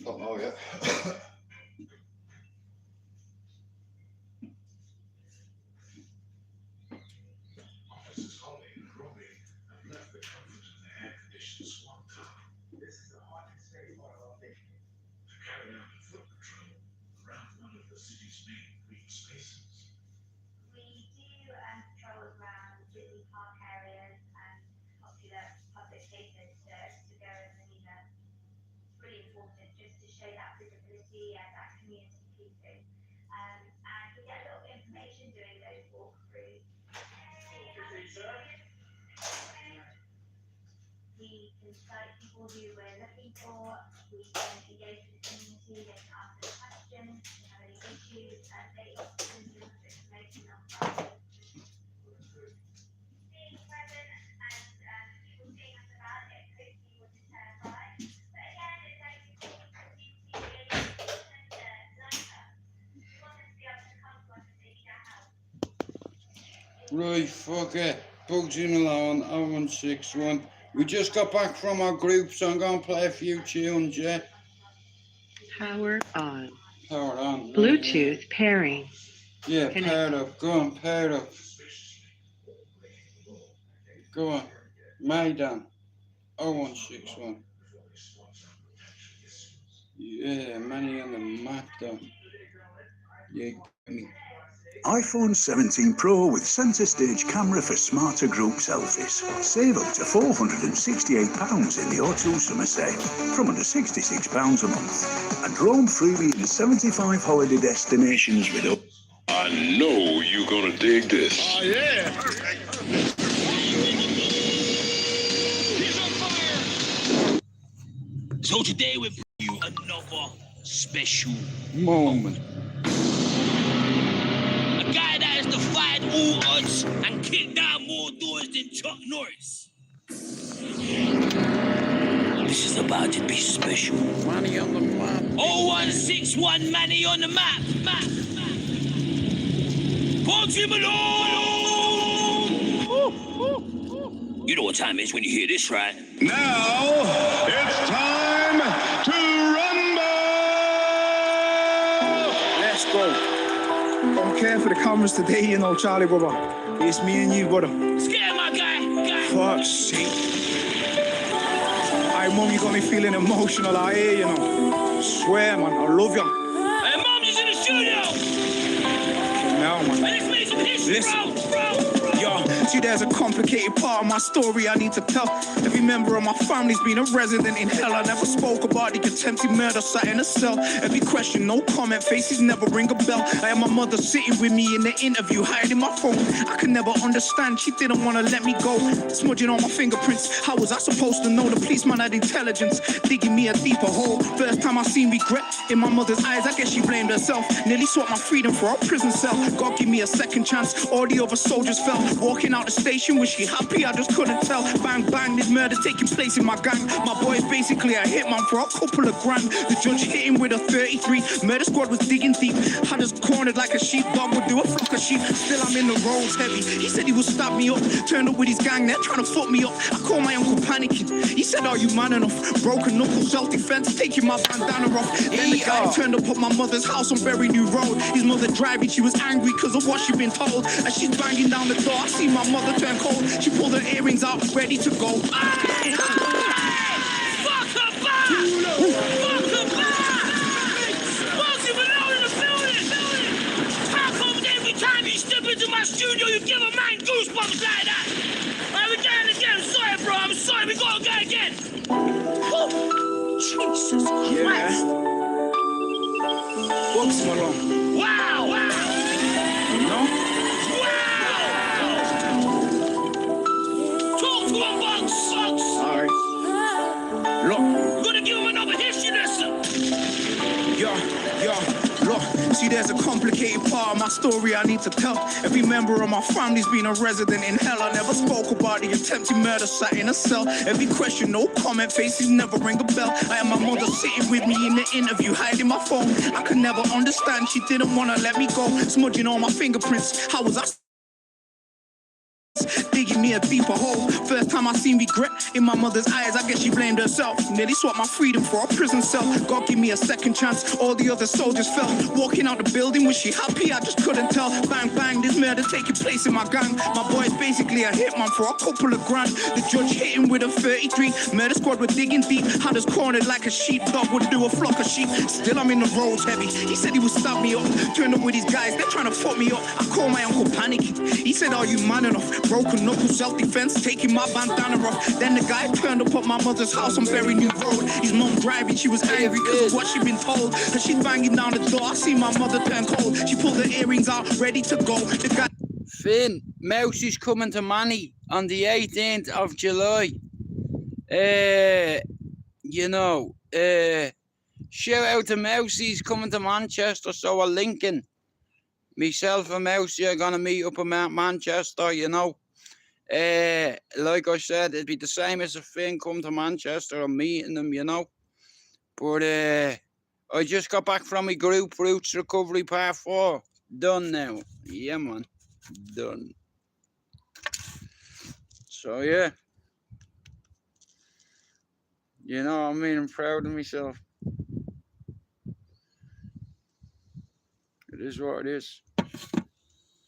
Don't know yet. Officers Holly and Robbie have left the comfort of their air-conditioned squad car. This is the hardest phase of our mission to carry out a foot patrol around one of the city's main green spaces. We do patrol around busy park areas and popular public places to go and really it's really important just to show that visibility and that community policing. And we get a lot of information doing those walkthroughs. We can cite people who we're looking for, we can engage with the community, they can ask us questions, if they have any issues, and they often give us information on being present and people seeing us about it, hopefully will deter crime. But again, it's like we want us to be able to come to us and they need our help. Right, fuck it. Bugsy Malone, 0161. We just got back from our group, so I'm going to play a few tunes, yeah? Power on. Power on. Bluetooth Right, pairing. yeah, paired up. Go on, paired up. Go on. Maidan, 0161. Yeah, money on the map, though. Yeah, get me. iPhone 17 Pro with centre stage camera for smarter group selfies. Save up to £468 in the O2 summer sale from under £66 a month. And roam freely in 75 holiday destinations with us. I know you're gonna dig this. Oh yeah! He's on fire! So today we bring you another special Moment. a guy that has defied all odds and kicked down more doors than Chuck Norris. This is about to be special. Money on the map. 0161 Manny on the map. Bugsy Malone! You know what time it is when you hear this, right? Now it's time to rumble. Let's go. Don't care for the cameras today, you know, Charlie, brother. It's me and you, brother. Scare my guy. Fuck's sake. Alright, Mom, you got me feeling emotional out here, you know. Swear, man, I love you. Hey, Mom, she's in the studio. Now, man. Hey, let's make some history, Listen. bro. Yo, see, there's a complicated part of my story I need to tell. Every member of my family's been a resident in hell. I never spoke about the attempted murder sat in a cell. Every question, no comment, faces never ring a bell. I had my mother sitting with me in the interview, hiding my phone. I could never understand, she didn't want to let me go. Smudging on my fingerprints, how was I supposed to know? The policeman had intelligence, digging me a deeper hole. First time I seen regret in my mother's eyes, I guess she blamed herself. Nearly swapped my freedom for a prison cell. God give me a second chance, all the other soldiers fell. Walking out the station, was she happy? I just couldn't tell. Bang, bang, this murder taking place in my gang. My boy's basically a hitman for a couple of grand. The judge hit him with a 33. Murder squad was digging deep. Had us cornered like a sheepdog would do a flock of sheep. Still, I'm in the roads heavy. He said he would stab me up. Turned up with his gang, they're trying to fuck me up. I called my uncle panicking. He said, are you man enough? Broken knuckle, self-defense, taking my bandana off. Then the guy turned up at my mother's house on Berry New Road. His mother driving, she was angry because of what she'd been told. As she's banging down the door, I see my mother turn cold. She pulled her earrings out, ready to go. Fuck her back! Fuck her back! Bugsy Malone in the building! How come every time you step into my studio you give a man goosebumps like that? Alright, we're doing it again. Sorry, bro. I'm sorry. We gotta go again. Oh, Jesus Christ. Bugsy Malone. Wow! there's a complicated part of my story I need to tell. Every member of my family's been a resident in hell. I never spoke about the attempted murder, sat in a cell. Every question, no comment, faces never ring a bell. I had my mother sitting with me in the interview, hiding my phone. I could never understand, she didn't want to let me go. Smudging all my fingerprints, how was I digging me a deeper hole? First time I seen regret in my mother's eyes, I guess she blamed herself. Nearly swapped my freedom for a prison cell. God give me a second chance, all the other soldiers fell. Walking out the building, was she happy? I just couldn't tell. Bang bang, this murder taking place in my gang. My boy's basically a hitman for a couple of grand. The judge hit him with a 33. Murder squad were digging deep, had us cornered like a sheepdog would do a flock of sheep. Still I'm in the roads heavy. He said he would stop me up. Turned up with his guys, they're trying to fuck me up. I called my uncle panicking. He said, are you man enough? Broken knuckle, self-defense, taking my bandana off. Then the guy turned up at my mother's house on Very New Road. His mum driving, she was angry because of what she'd been told. As she's banging down the door, I see my mother turn cold. She pulled her earrings out, ready to go. The guy... Finn, Mousie's coming to Manny on the 18th of July. You know, shout out to Mousie's coming to Manchester, so we're linking. Myself and Mousy are going to meet up in Manchester, you know. Like I said, it'd be the same as if Finn come to Manchester and meeting them, you know. But I just got back from my group, Roots Recovery Part 4. Done now. Yeah, man. Done. So, yeah. You know what I mean? I'm proud of myself. It is what it is.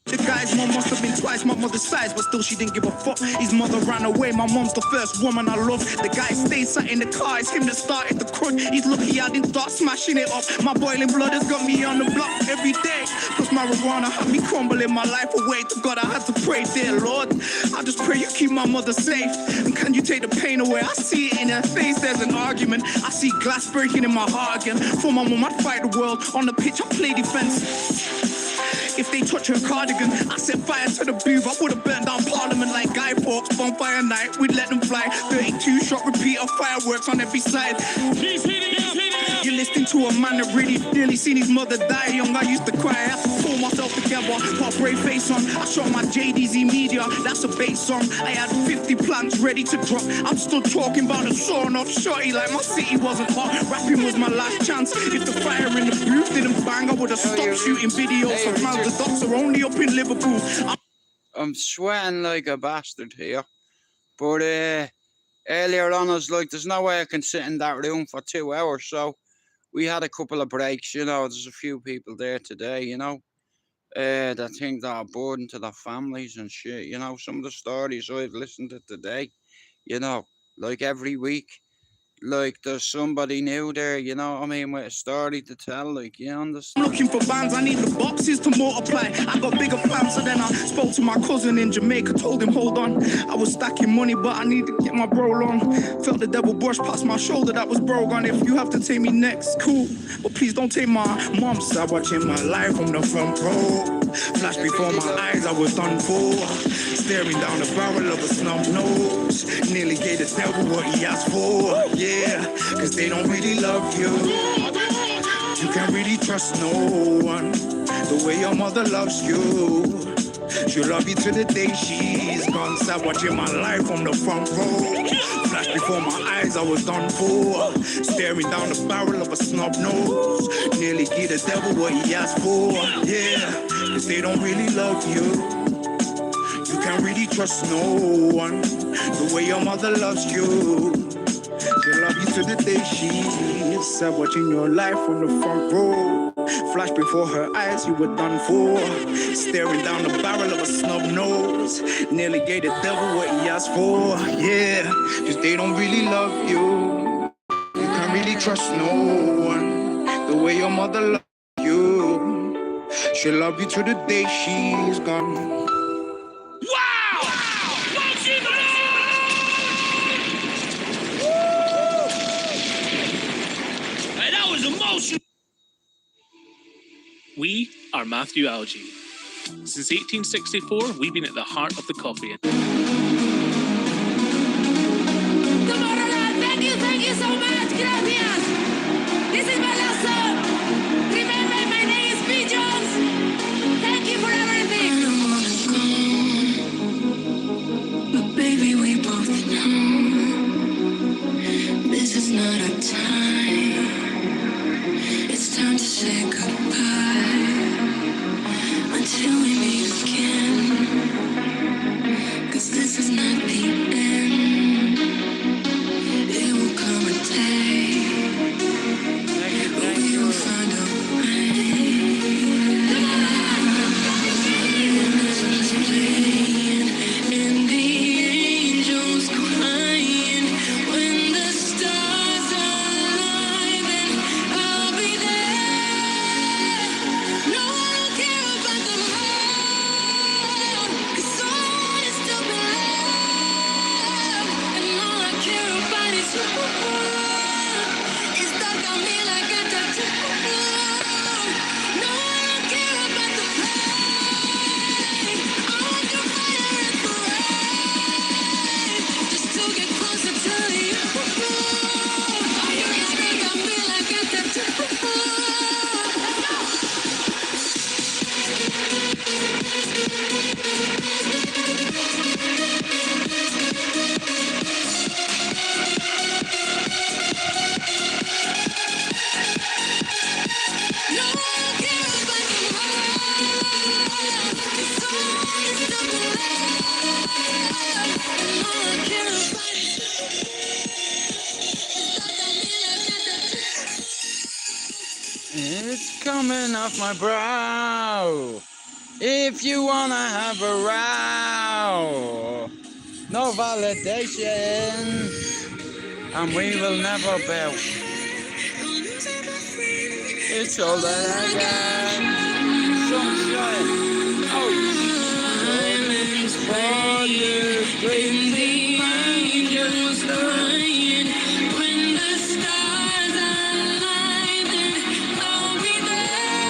The guy's mom must have been twice my mother's size, but still she didn't give a fuck. His mother ran away, my mom's the first woman I love. The guy stayed sat in the car, it's him that started the crud. He's lucky I didn't start smashing it up. My boiling blood has got me on the block every day. Plus marijuana had me crumbling my life away. To God I had to pray, dear Lord, I just pray you keep my mother safe. And can you take the pain away? I see it in her face, there's an argument. I see glass breaking in my heart again. For my mom I'd fight the world, on the pitch I play defense. If they touch her cardigan, I set fire to the booth. I would have burned down Parliament like Guy Fawkes. Bonfire night, we'd let them fly. 32 shot repeater, fireworks on every side. You're listening to a man that really nearly seen his mother die young. I used to cry, I had to pull myself together, put a brave face on. I shot my JDZ media, that's a bass song. I had 50 plans ready to drop. I'm still talking about a sawn off shotty like my city wasn't hot. Rapping was my last chance. If the fire in the booth didn't bang, I would have stopped shooting videos. So now the dots are only up in Liverpool. I'm sweating like a bastard here. But earlier on I was like, there's no way I can sit in that room for 2 hours. So we had a couple of breaks, you know. There's a few people there today, you know, that think that are burden to their families and shit, you know. Some of the stories I've listened to today, you know, like every week, like there's somebody new there, you know what I mean, with a story to tell, like, you understand? I'm looking for bands, I need the boxes to multiply. I got bigger plans, so then I spoke to my cousin in Jamaica, told him hold on. I was stacking money, but I need to get my bro on. Felt the devil brush past my shoulder, that was bro gone. If you have to take me next, cool, but please don't take my mom. Start watching my life from the front row. Flash before my eyes, I was done for. Staring down the barrel of a snub nose. Nearly gave the devil what he asked for. Yeah, cause they don't really love you. You can't really trust no one the way your mother loves you. She'll love you to the day she's gone. Start watching my life from the front row. Flash before my eyes, I was done for. Staring down the barrel of a snub nose. Nearly gave the devil what he asked for. Yeah, cause they don't really love you. You can't really trust no one the way your mother loves you. She'll love you to the day she's sad, watching your life from the front row. Flash before her eyes, you were done for. Staring down the barrel of a snub nose. Nearly gave the devil what he asked for. Yeah, cause they don't really love you. You can't really trust no one the way your mother loves you. She'll love you to the day she's gone. We are Matthew Algie. Since 1864, we've been at the heart of the coffee. Come on, thank you so much, gracias. This is my last song. Remember, my name is Pijo. coming off my brow. If you wanna have a row, no validation, and we will never bow. It's all that I got. Sunshine. Oh, it's for you. When the angels flying, when the stars align, then I'll be there.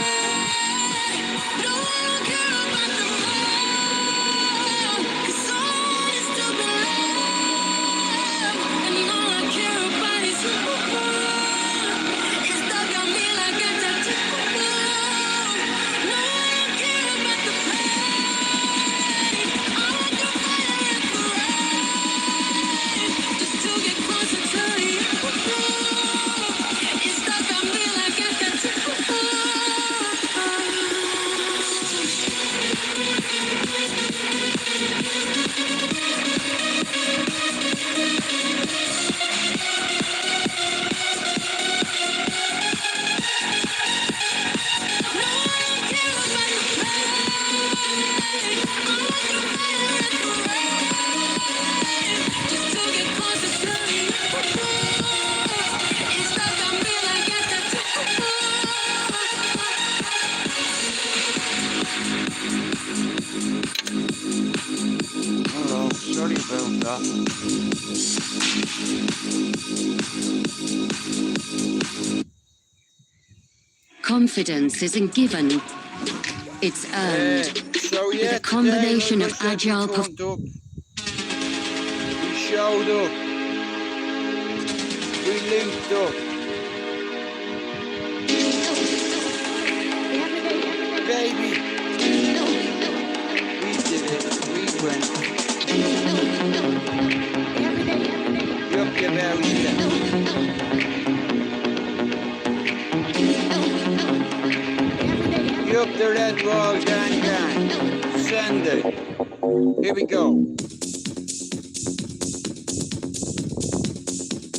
No one care about the world, 'cause all is to be loved, and all I care about is you. It's stuck on me like a tattoo. No one care about the pain. I want the fire and parade, just to get closer to you. It's stuck on me like a tattoo. Hello, sorry about that. Confidence isn't given, it's earned. So yeah, With a combination today, of agile we showed up. We linked up. Baby, we did it. We went. Yup, your belly. Yup, the red wall, gang, gang. Send it. Here we go.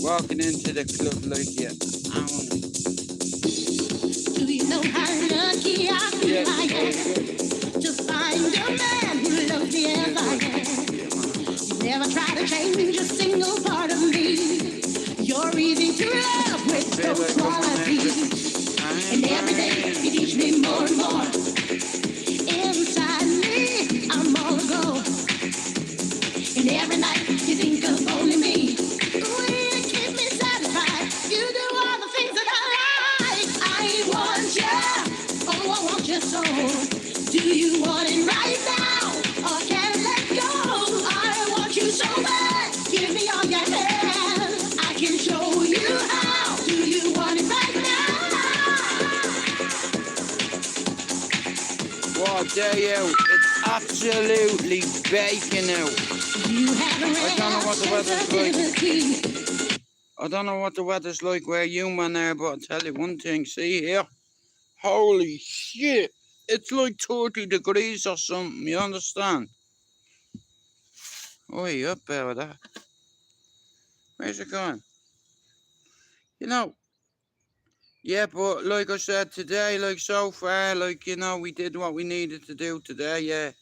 Walking into the club like you own it. Do you know how lucky I feel I am to find a man who loves me as I am? You never try to change a single part of me. You're easy to love with those qualities. And every day you teach me more and more. Inside me, I'm all aglow. And every night you think of only me. Ooh, you keep me satisfied. You do all the things that I like. I want you, oh I want you so. Do you want it right now, or can I let go? I want you so bad. Give me all your hands. I can show you how. Do you want it right now? What day out? It's absolutely baking out. You have a I don't know what the weather's like. responsibility. I don't know what the weather's like where you man are, but I'll tell you one thing. See here? Holy shit. It's like 30 degrees or something, you understand? Oh, you up there with that? Where's it going? You know, yeah, but like I said today, like so far, like, you know, we did what we needed to do today, yeah.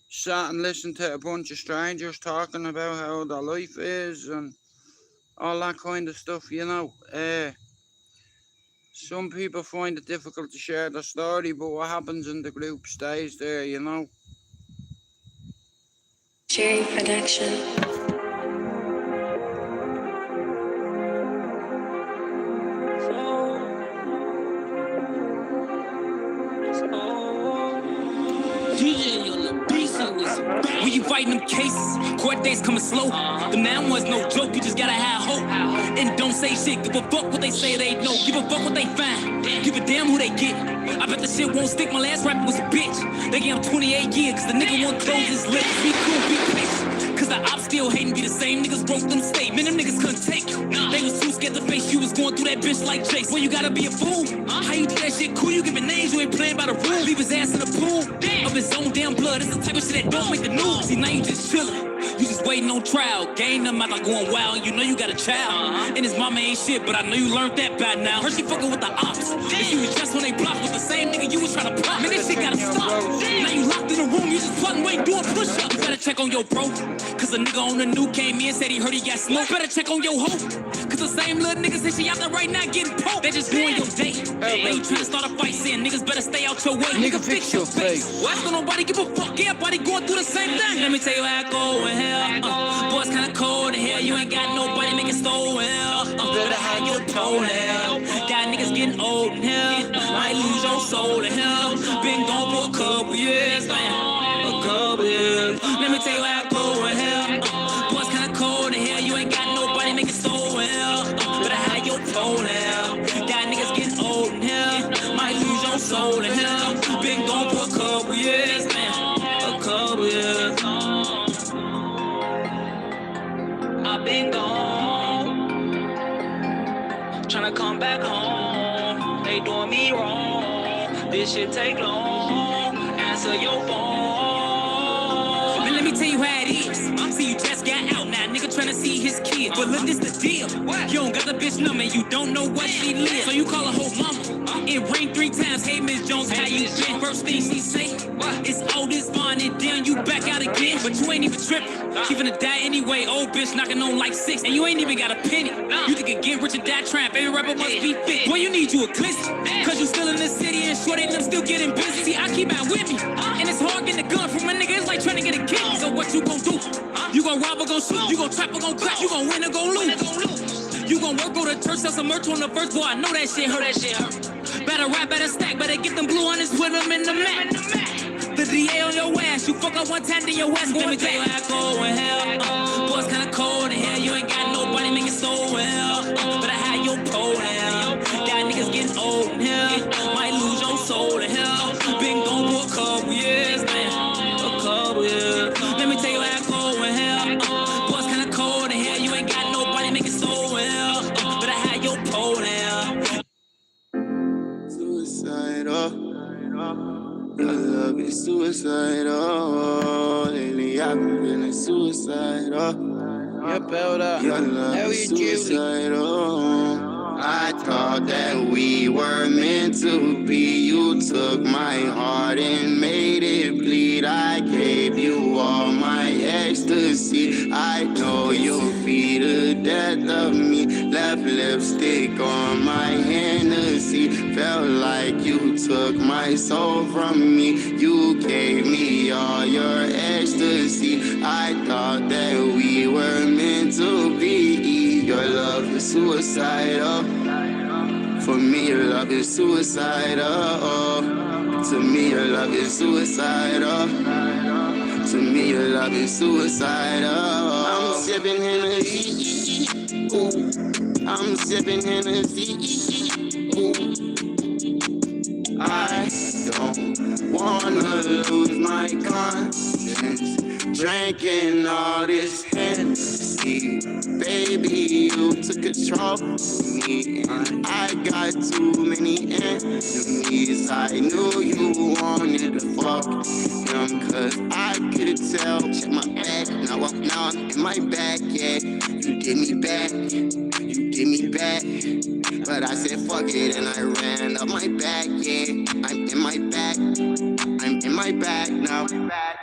Sat and listened to a bunch of strangers talking about how their life is and all that kind of stuff, you know. Some people find it difficult to share their story, but what happens in the group stays there, you know. Cherry production. When you fighting them cases, court days coming slow. The man was no joke, you just gotta have hope. And don't say shit, give a fuck what they say they know. Give a fuck what they find, give a damn who they get. I bet the shit won't stick, my last rapper was a bitch. They gave him 28 years, cause the nigga won't close his lips. Be cool, be patient, cause the ops still hating, be the same niggas broke them statement. Them niggas couldn't take you. They was too scared to face you was going through that bitch like Jace. Well, you gotta be a fool. How you do that shit cool? You giving names, you ain't playing by the rules. Leave his ass in the pool of his own damn blood. It's the type of shit that don't make the news. See, now you just chillin'. You just waiting on trial. Gain them out like going wild. And you know you got a child. And his mama ain't shit, but I know you learned that by now. Heard she fucking with the ops. If you was just on they block with the same nigga you was trying to plot. Man, this shit gotta stop. Now you locked in the room, you just plotting, waiting, doing push-ups. You better check on your bro. Cause a nigga on the new came in, said he heard he got smoked. Better check on your hoe. Cause the same little niggas say she out there right now getting poked. They just doing your day. They ain't trying to start a fight saying niggas better stay out your way. Nigga, fix your face. Why don't nobody give a fuck? Everybody going through the same thing. Let me tell you how I go in hell. Boys kinda cold in hell. You ain't got nobody making stole well. Better have your toe now. Got niggas getting old in hell. Might lose your soul in hell. Been gone for a couple years, man. A couple years. Let me tell you how I go in hell. Boys kinda cold in hell. You ain't got nobody making stole well. Better have your toe now. Got niggas getting old in hell. Might lose your soul in hell. Been gone for a couple years, man. A couple years. I've been gone. Tryna come back home. They doing me wrong. This shit take long. Answer your phone. Man, let me tell you how it is. See, you just got out now, nigga tryna see his kid. But look, this the deal. You don't got the bitch number, you don't know what she lives. So you call her whole mama. It ring 3 times. Hey, Miss Jones, how you been? First thing she say, it's old, it's fine, and then you back out again. But you ain't even tripping. She finna die anyway. Old bitch knocking on like 6, and you ain't even got a penny. You think it get rich or die tramp? Every rapper must be fit. Boy, you need you a glisten. Cause you still in the city and short and them still getting busy. See, I keep out with me. And it's hard getting a gun from a nigga. It's like trying to get a kick. So what you gon' do? You gon' rob or gon' shoot? You gon' trap or gon' crack? You gon' win or gon' lose? You gon' work, go to church, sell some merch on the first. Boy, I know that shit hurt. Better rap, better stack, better get them blue on this, put them in the mat. The DA on your ass, you fuck up one time, then your ass. Let me tell you how I go in hell. Boys kinda cold in hell, you ain't got nobody making so well. Better have your pole now. Got niggas getting old in hell. Might lose your soul in hell. Been gone for a couple years, man. A couple years. Let me tell you how I go in hell. Boys kinda cold in hell, you ain't got nobody making so well. Better have your pole now. Suicidal. Your love is suicidal. Lately I've been feeling suicidal. Yeah, Belda. Your love is suicidal. I thought that we were meant to be. You took my heart and made it bleed. I gave you all my ecstasy. I know you'll be the death of me. Left lipstick on my Hennessy. Felt like you took my soul from me. You gave me all your ecstasy. I thought that we were meant to be. Your love is suicidal. For me, your love is suicidal. To me, your love is suicidal. To me, your love is suicidal. I'm sipping Hennessy. Ooh. I'm sipping Hennessy. Ooh. I don't wanna lose my confidence. Drinking all this Hennessy. Baby, you took control of me. And I got too many enemies. I knew you wanted to fuck him, cause I could tell. Check my back, now I'm in my back, yeah. You did me back, you did me back. But I said fuck it and I ran up my back, yeah. I'm in my back, I'm in my back now.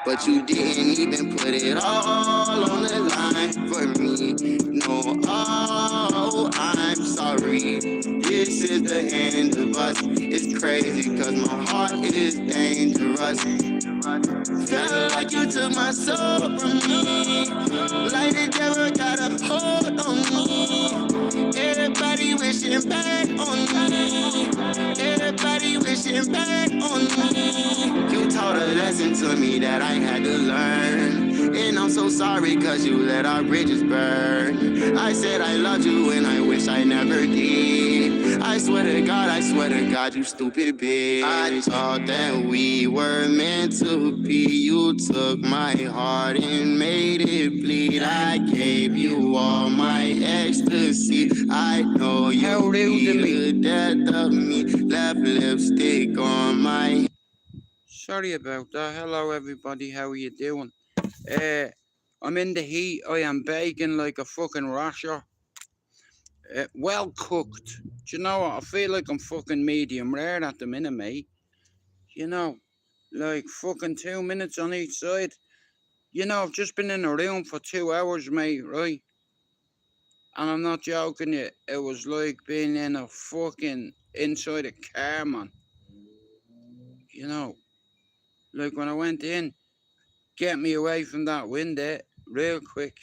But you didn't even put it all on the line for me. No, oh, I'm sorry. This is the end of us. It's crazy cause my heart is dangerous. Felt like you took my soul from me. Like the devil got a hold on me. Everybody wishing back on me. Everybody wishing back on me. You taught a lesson to me that I had to learn. And I'm so sorry cause you let our bridges burn. I said I loved you and I wish I never did. I swear to God, you stupid bitch. I thought that we were meant to be. You took my heart and made it bleed. I gave you all my ecstasy. I know you'll be the death of me. Left lipstick on my... Sorry about that. Hello everybody, how are you doing? I'm in the heat. I am baking like a fucking rasher. Well cooked. Do you know what? I feel like I'm fucking medium rare at the minute, mate. You know, like fucking 2 minutes on each side. You know, I've just been in a room for 2 hours, mate, right? And I'm not joking you. It was like being in a fucking inside a car, man. You know, like when I went in, get me away from that window real quick.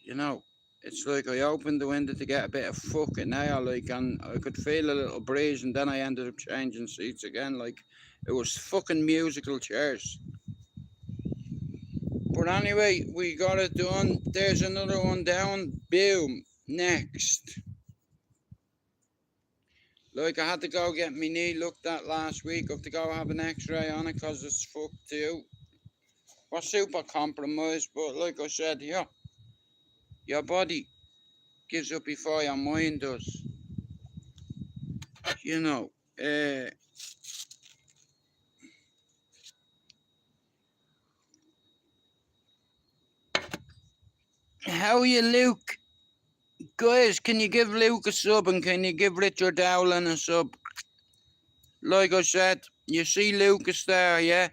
You know, it's like I opened the window to get a bit of fucking air, like, and I could feel a little breeze, and then I ended up changing seats again. Like, it was fucking musical chairs. But anyway, we got it done. There's another one down. Boom. Next. Like, I had to go get my knee looked at last week. I have to go have an x-ray on it because it's fucked too. We're super compromised, but like I said, yeah, your body gives up before your mind does. You know, how are you, Luke? Guys, can you give Luke a sub and can you give Richard Dowling a sub? Like I said, you see Lucas there, yeah?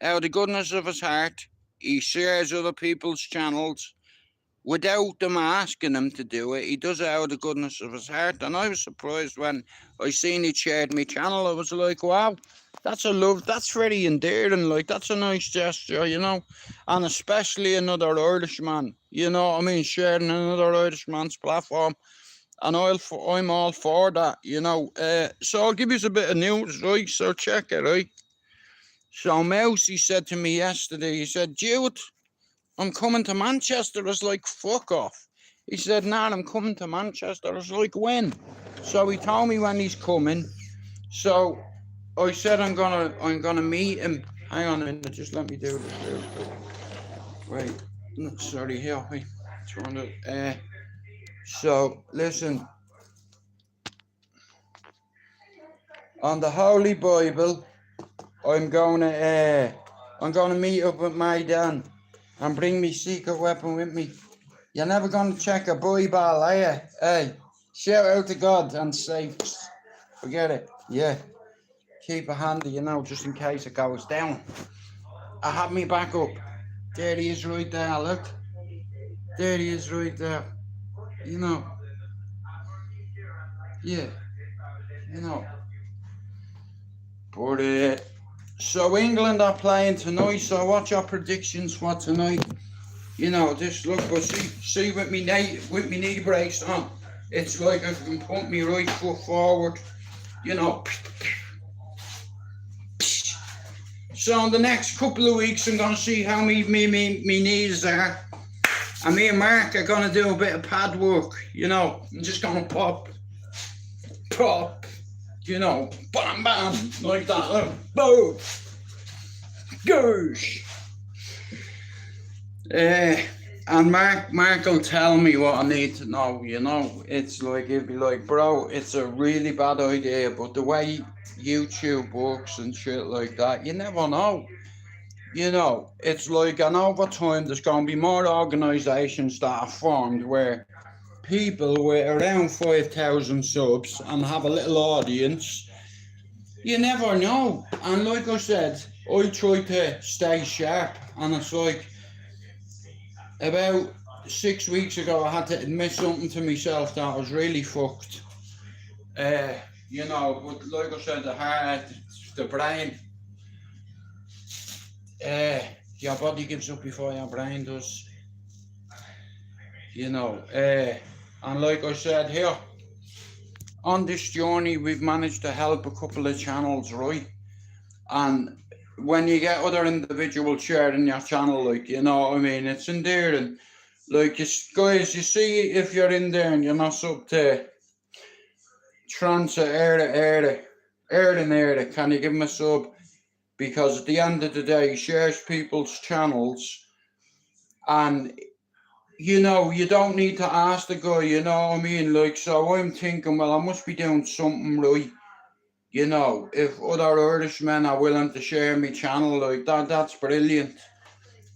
Out of the goodness of his heart, he shares other people's channels without them asking him to do it. He does it out of the goodness of his heart. And I was surprised when I seen he shared my channel. I was like, wow, that's a love. That's very endearing. Like, that's a nice gesture, you know? And especially another Irishman, you know what I mean? Sharing another Irishman's platform. And I'm all for that, you know. So I'll give you a bit of news, right? So check it, right? So Mousy said to me yesterday, he said, Jude, I'm coming to Manchester. I was like, fuck off. He said, nah, I'm coming to Manchester. I was like, when? So he told me when he's coming. So I said I'm gonna meet him. Hang on a minute, just let me do this real quick. Wait, sorry, here, wait. So listen. On the Holy Bible, I'm gonna meet up with my Dan and bring me secret weapon with me. You're never gonna check a Bible, are you? Hey, shout out to God and say, forget it. Yeah, keep it handy, you know, just in case it goes down. I have me back up. There he is right there, look. There he is right there. You know. Yeah. You know. But so England are playing tonight, so what's your predictions for tonight? You know, just look, but see with me knee brace on, it's like I can pump me right foot forward, you know. So in the next couple of weeks, I'm gonna see how me knees are, and me and Mark are gonna do a bit of pad work. You know, I'm just gonna pop, you know, bam, bam, like that, boom, gosh. And Mark will tell me what I need to know, you know. It's like, he'll be like, bro, it's a really bad idea, but the way YouTube works and shit like that, you never know. You know, it's like, and over time, there's going to be more organisations that are formed where people with around 5,000 subs and have a little audience. You never know. And like I said, I try to stay sharp, and it's like, about 6 weeks ago, I had to admit something to myself that was really fucked. You know, but like I said, the heart, the brain, your body gives up before your brain does. You know, and like I said here, on this journey, we've managed to help a couple of channels, right? And when you get other individuals sharing your channel, like, you know what I mean, it's endearing. Like, guys, you see, if you're in there and you're not up to Erda, can you give him a sub? Because at the end of the day, he shares people's channels, and, you know, you don't need to ask the guy, you know what I mean? Like, so I'm thinking, well, I must be doing something right. You know, if other Irishmen are willing to share my channel like that, that's brilliant.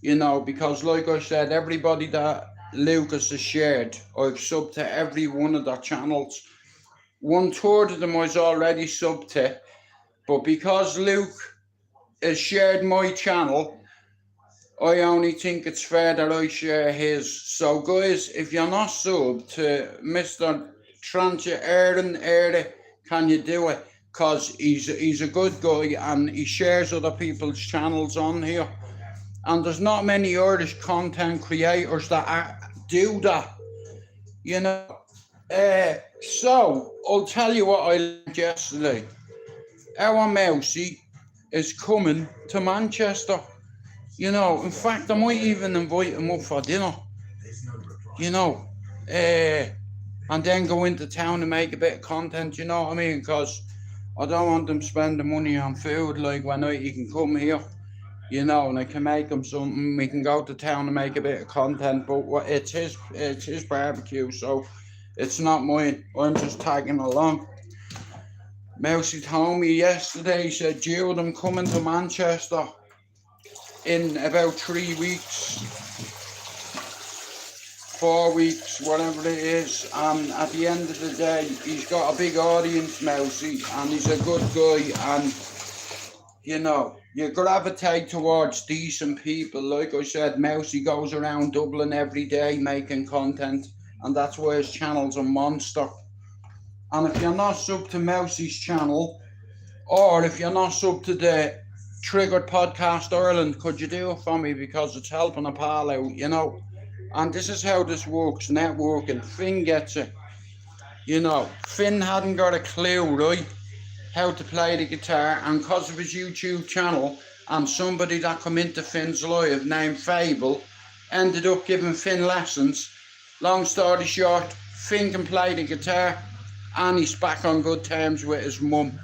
you know, because like I said, everybody that Lucas has shared, I've subbed to every one of their channels. 1/3 of them was already subbed to, but because Luke has shared my channel, I only think it's fair that I share his. So guys, if you're not subbed to Mr. Trancha Aaron Erde, can you do it? Because he's a good guy and he shares other people's channels on here. And there's not many Irish content creators that do that, you know. So, I'll tell you what I learned yesterday. Our Mousy is coming to Manchester. You know, in fact, I might even invite him up for dinner. You know, and then go into town and make a bit of content, you know what I mean? Because I don't want them spending money on food, like when he can come here, you know, and I can make him something. We can go to town and make a bit of content, but it's his barbecue, so it's not mine. I'm just tagging along. Mousy told me yesterday, he said, Jude, I'm coming to Manchester in about 3 weeks, 4 weeks, whatever it is, and at the end of the day, he's got a big audience, Mousy, and he's a good guy, and, you know, you gravitate towards decent people. Like I said, Mousy goes around Dublin every day making content, and that's why his channel's a monster. And if you're not subbed to Mousy's channel, or if you're not subbed to the Triggered Podcast Ireland, could you do it for me? Because it's helping a pal out, you know. And this is how this works, networking. Finn gets it. You know, Finn hadn't got a clue, right, how to play the guitar, and because of his YouTube channel and somebody that come into Finn's live named Fable ended up giving Finn lessons. Long story short, Finn can play the guitar and he's back on good terms with his mum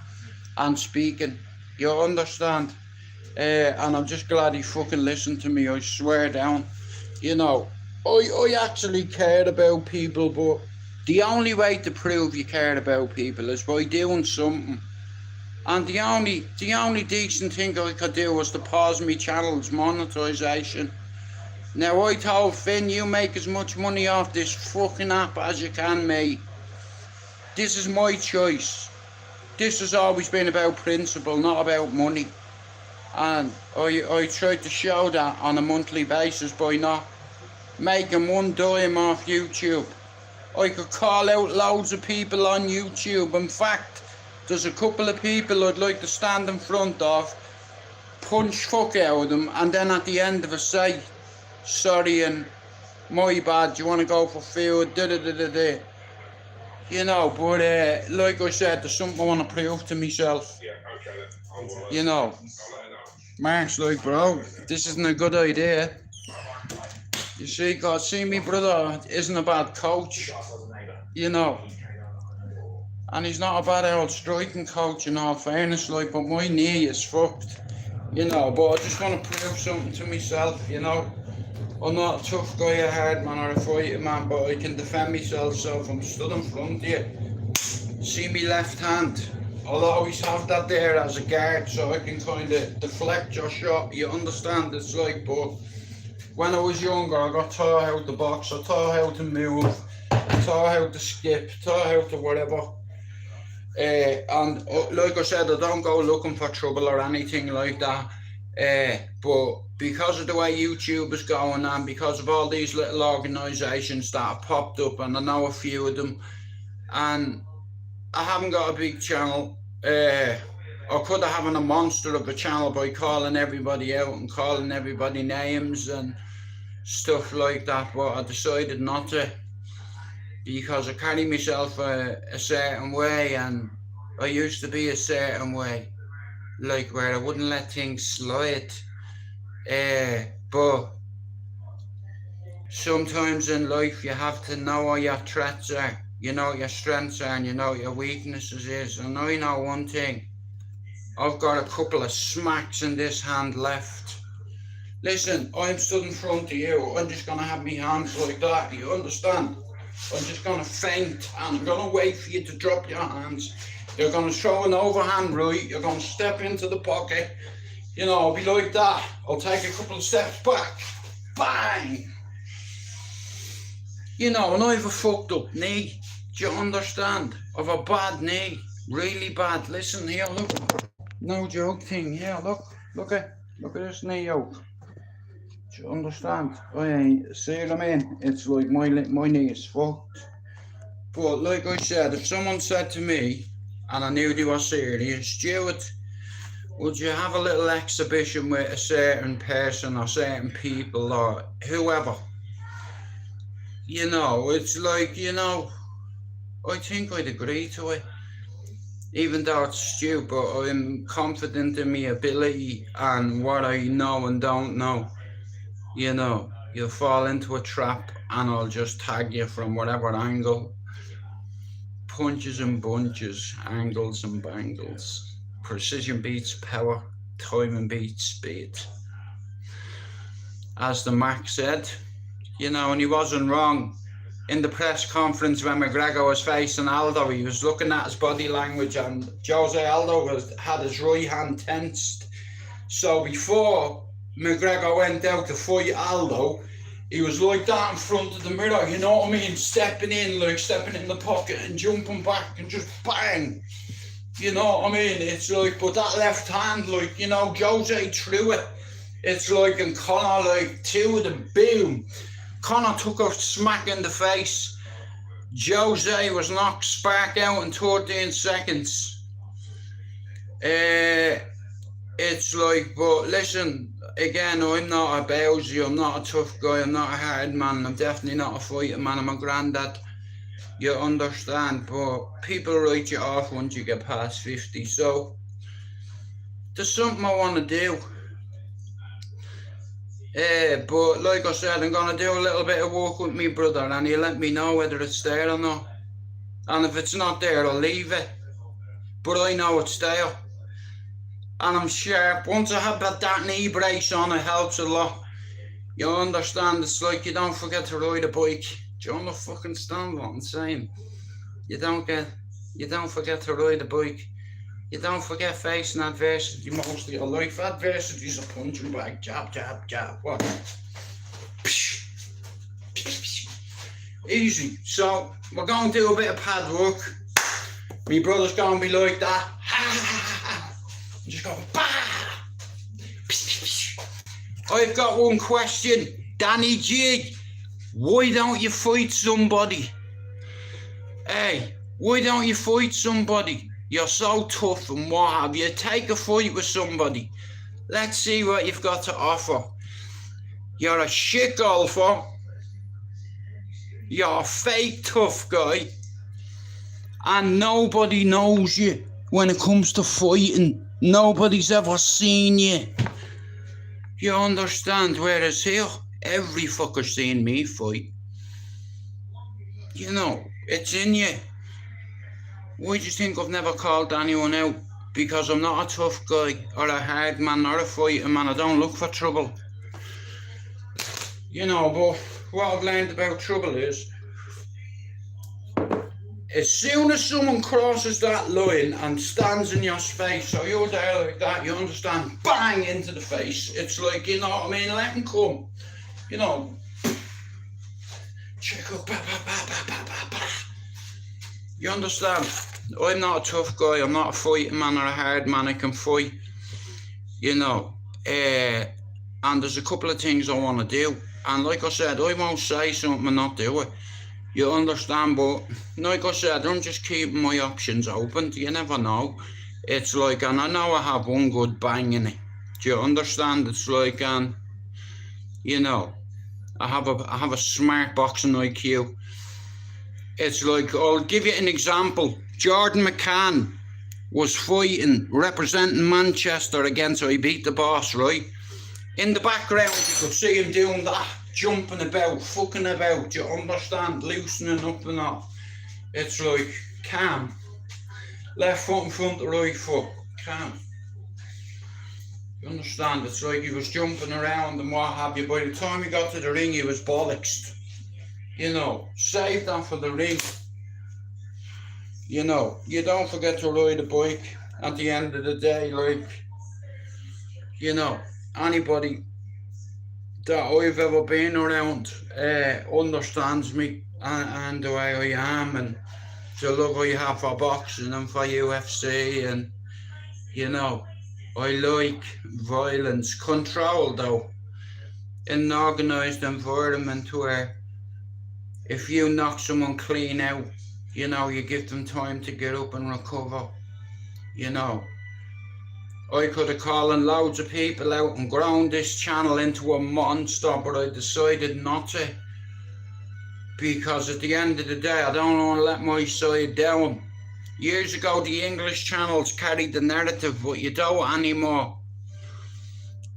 and speaking. You understand? And I'm just glad he fucking listened to me, I swear down. You know, I actually cared about people, but the only way to prove you cared about people is by doing something. And the only decent thing I could do was to pause my channel's monetization. Now I told Finn, you make as much money off this fucking app as you can, mate. This is my choice. This has always been about principle, not about money. And I tried to show that on a monthly basis by not making one dime off YouTube. I could call out loads of people on YouTube. In fact, there's a couple of people I'd like to stand in front of, punch fuck out of them, and then at the end of it say, sorry and my bad, do you want to go for food, da-da-da-da-da. You know, but like I said, there's something I want to prove to myself. Yeah, okay then. You know, Mark's like, bro, this isn't a good idea. You see, God, see me brother isn't a bad coach, you know. And he's not a bad old striking coach in all fairness, like, but my knee is fucked, you know. But I just want to prove something to myself, you know. I'm not a tough guy, a hard man or a fighting man, but I can defend myself, so if I'm stood in front of you, see me left hand, I'll always have that there as a guard, so I can kind of deflect your shot, you understand? It's like, but when I was younger, I got taught how to box, I taught how to move, taught how to skip, taught how to whatever. And like I said, I don't go looking for trouble or anything like that. But because of the way YouTube is going and because of all these little organisations that have popped up, and I know a few of them, and I haven't got a big channel. I could have having a monster of a channel by calling everybody out and calling everybody names and stuff like that, but I decided not to, because I carry myself a certain way, and I used to be a certain way, like where I wouldn't let things slide. But sometimes in life you have to know what your threats are, you know what your strengths are, and you know what your weaknesses is. And I know one thing, I've got a couple of smacks in this hand left. Listen, I'm stood in front of you, I'm just gonna have my hands like that, you understand? I'm just gonna feint and I'm gonna wait for you to drop your hands. You're gonna throw an overhand right, you're gonna step into the pocket, You know, I'll be like that. I'll take a couple of steps back. Bang! You know, and I have a fucked up knee. Do you understand? I've a bad knee. Really bad. Listen here, look. No joke thing. Yeah, look at this knee out. Do you understand? I ain't, see what I mean? It's like my knee is fucked. But like I said, if someone said to me, and I knew they were serious, Stuart, would you have a little exhibition with a certain person or certain people or whoever? You know, it's like, you know, I think I'd agree to it. Even though it's stupid, I'm confident in my ability and what I know and don't know. You know, you'll fall into a trap and I'll just tag you from whatever angle. Punches and bunches, angles and bangles. Precision beats power, timing beats speed. As the Mac said, you know, and he wasn't wrong. In the press conference when McGregor was facing Aldo, he was looking at his body language, and Jose Aldo had his right hand tensed. So before McGregor went out to fight Aldo, he was like that in front of the mirror, you know what I mean? Stepping in the pocket and jumping back and just bang. You know what I mean? It's like, but that left hand, like, you know, Jose threw it. It's like, and Conor, like, two of them, boom. Conor took a smack in the face. Jose was knocked spark out in 13 seconds. It's like, but listen, again, I'm not a bowsy, I'm not a tough guy, I'm not a hard man, I'm definitely not a fighting man, I'm a granddad. You understand, but people write you off once you get past 50, so there's something I want to do. But like I said, I'm going to do a little bit of work with me brother, and he'll let me know whether it's there or not. And if it's not there, I'll leave it. But I know it's there. And I'm sharp. Once I have that knee brace on, it helps a lot. You understand? It's like you don't forget to ride a bike. Do you understand what I'm saying? You don't forget to ride a bike. You don't forget facing adversity most of your life. Adversity is a punching bag. Jab, jab, jab. What? Easy. So, we're going to do a bit of pad work. My brother's going to be like that. I'm just going, bah! I've got one question. Danny G, why don't you fight somebody? Hey, why don't you fight somebody? You're so tough and what have you. Take a fight with somebody. Let's see what you've got to offer. You're a shit golfer. You're a fake tough guy. And nobody knows you when it comes to fighting. Nobody's ever seen you. You understand? Whereas here, every fucker's seen me fight. You know, it's in you. Why do you think I've never called anyone out? Because I'm not a tough guy, or a hard man, or a fighting man. I don't look for trouble. You know, but what I've learned about trouble is, as soon as someone crosses that line and stands in your space, so you're there like that, you understand, bang into the face. It's like, you know what I mean, let him come. You know, check up, bah, bah, bah, bah, bah, bah, bah. You understand? I'm not a tough guy, I'm not a fighting man or a hard man, I can fight. You know, and there's a couple of things I want to do. And like I said, I won't say something and not do it. You understand? But like I said, I'm just keeping my options open. You never know. It's like, and I know I have one good bang in it. Do you understand? It's like, you know, I have a smart boxing IQ. It's like, I'll give you an example. Jordan McCann was fighting, representing Manchester against I Beat the Boss, right? In the background, you could see him doing that, jumping about, fucking about, do you understand? Loosening up and all. It's like, calm. Left foot in front of right foot, calm. You understand? It's like he was jumping around and what have you. By the time he got to the ring, he was bollocksed. You know, save that for the ring. You know, you don't forget to ride a bike at the end of the day, like, you know, anybody that I've ever been around understands me and the way I am and the love I have for boxing and for UFC, and you know, I like violence, control though, in an organised environment where if you knock someone clean out, you know, you give them time to get up and recover, you know. I could have called loads of people out and grown this channel into a monster, but I decided not to. Because at the end of the day, I don't want to let my side down. Years ago, the English channels carried the narrative, but you don't anymore.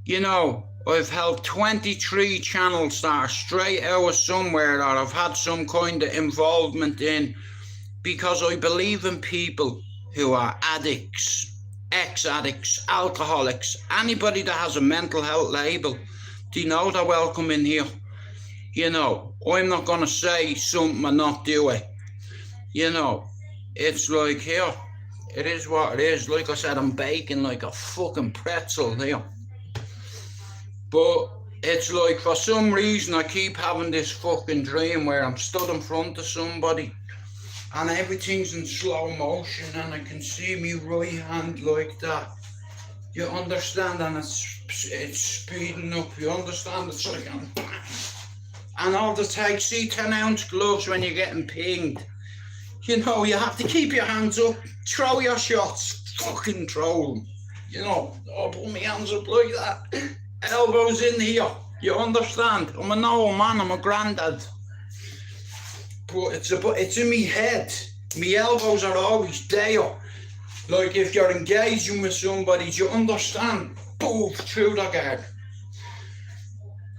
You know, I've held 23 channels that are straight out of somewhere that I've had some kind of involvement in, because I believe in people who are addicts, ex-addicts, alcoholics, anybody that has a mental health label. Do you know they're welcome in here? You know, I'm not going to say something and not do it. You know, it's like here, it is what it is. Like I said, I'm baking like a fucking pretzel here. But it's like for some reason I keep having this fucking dream where I'm stood in front of somebody and everything's in slow motion and I can see me right hand like that. You understand? And it's speeding up. You understand? It's like and all the take, see 10-ounce gloves when you're getting pinged. You know, you have to keep your hands up, throw your shots, fucking throw them. You know, I'll put my hands up like that. Elbows in here, you understand? I'm an old man, I'm a granddad. But it's in me head. My elbows are always there. Like if you're engaging with somebody, do you understand? Boom, through the guard.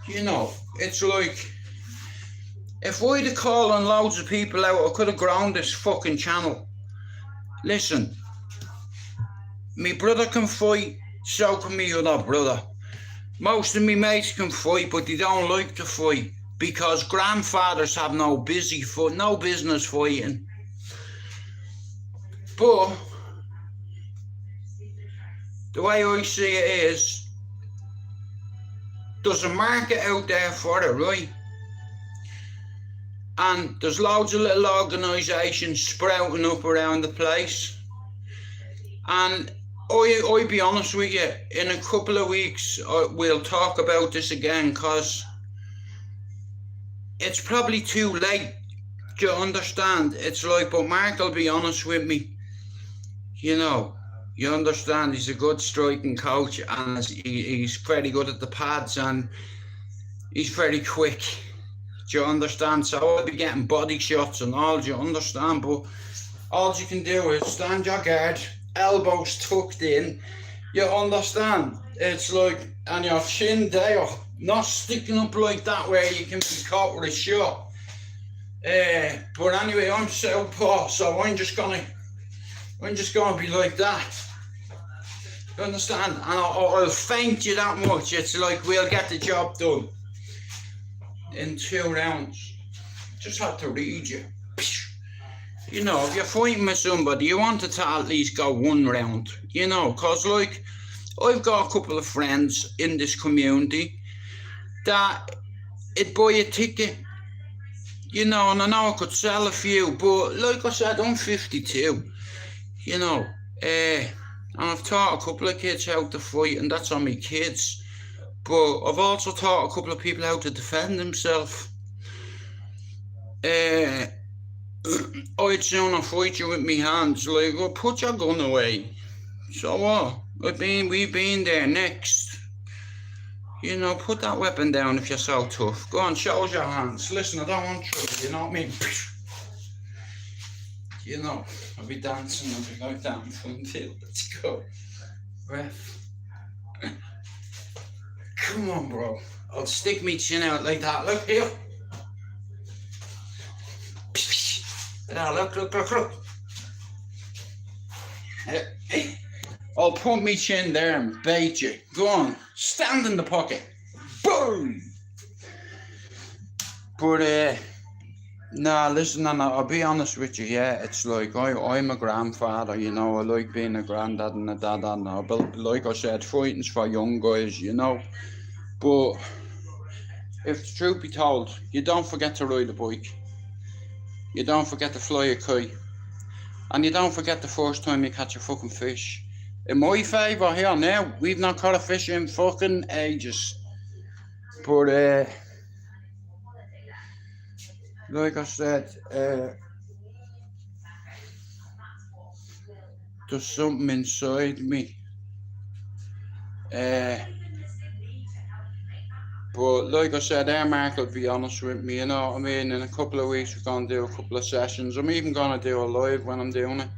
You know, it's like, if I'd have called on loads of people out, I could have grown this fucking channel. Listen, me brother can fight, so can me other brother. Most of me mates can fight, but they don't like to fight because grandfathers have no business fighting. But the way I see it is, there's a market out there for it, right? And there's loads of little organisations sprouting up around the place. And I'll be honest with you, in a couple of weeks we'll talk about this again, because it's probably too late. Do you understand? It's like, but Mark will be honest with me. You know, you understand, he's a good striking coach and he's very good at the pads and he's very quick. Do you understand? So I'll be getting body shots and all, do you understand? But all you can do is stand your guard, elbows tucked in, you understand? It's like, and your chin there, not sticking up like that where you can be caught with a shot. But anyway, I'm southpaw, so I'm just gonna be like that. You understand? And I'll feint you that much. It's like we'll get the job done in 2 rounds. Just have to read you. You know, if you're fighting with somebody, you want it to at least go 1 round. You know, because like, I've got a couple of friends in this community that it'd buy a ticket. You know, and I know I could sell a few, but like I said, I'm 52. You know, and I've taught a couple of kids how to fight, and that's on me kids. But I've also taught a couple of people how to defend themselves. I'd sooner fight you with me hands, like, well, put your gun away. So what? We've been there. Next. You know, put that weapon down if you're so tough. Go on, show us your hands. Listen, I don't want trouble, you know what I mean? You know, I'll be dancing, I'll be like that in front of you. Let's go. Ref. Come on, bro. I'll stick me chin out like that. Look here. Now, look. I'll put me chin there and bait you. Go on. Stand in the pocket. Boom. But, Nah, listen, and I'll be honest with you, yeah, it's like I'm a grandfather, you know, I like being a granddad and a dad and all, but like I said, fighting's for young guys, you know. But if the truth be told, you don't forget to ride a bike, you don't forget to fly a kite, and you don't forget the first time you catch a fucking fish. In my favour here now, we've not caught a fish in fucking ages. But like I said, there's something inside me. But like I said, Mark will be honest with me, you know what I mean? In a couple of weeks, we're going to do a couple of sessions. I'm even going to do a live when I'm doing it.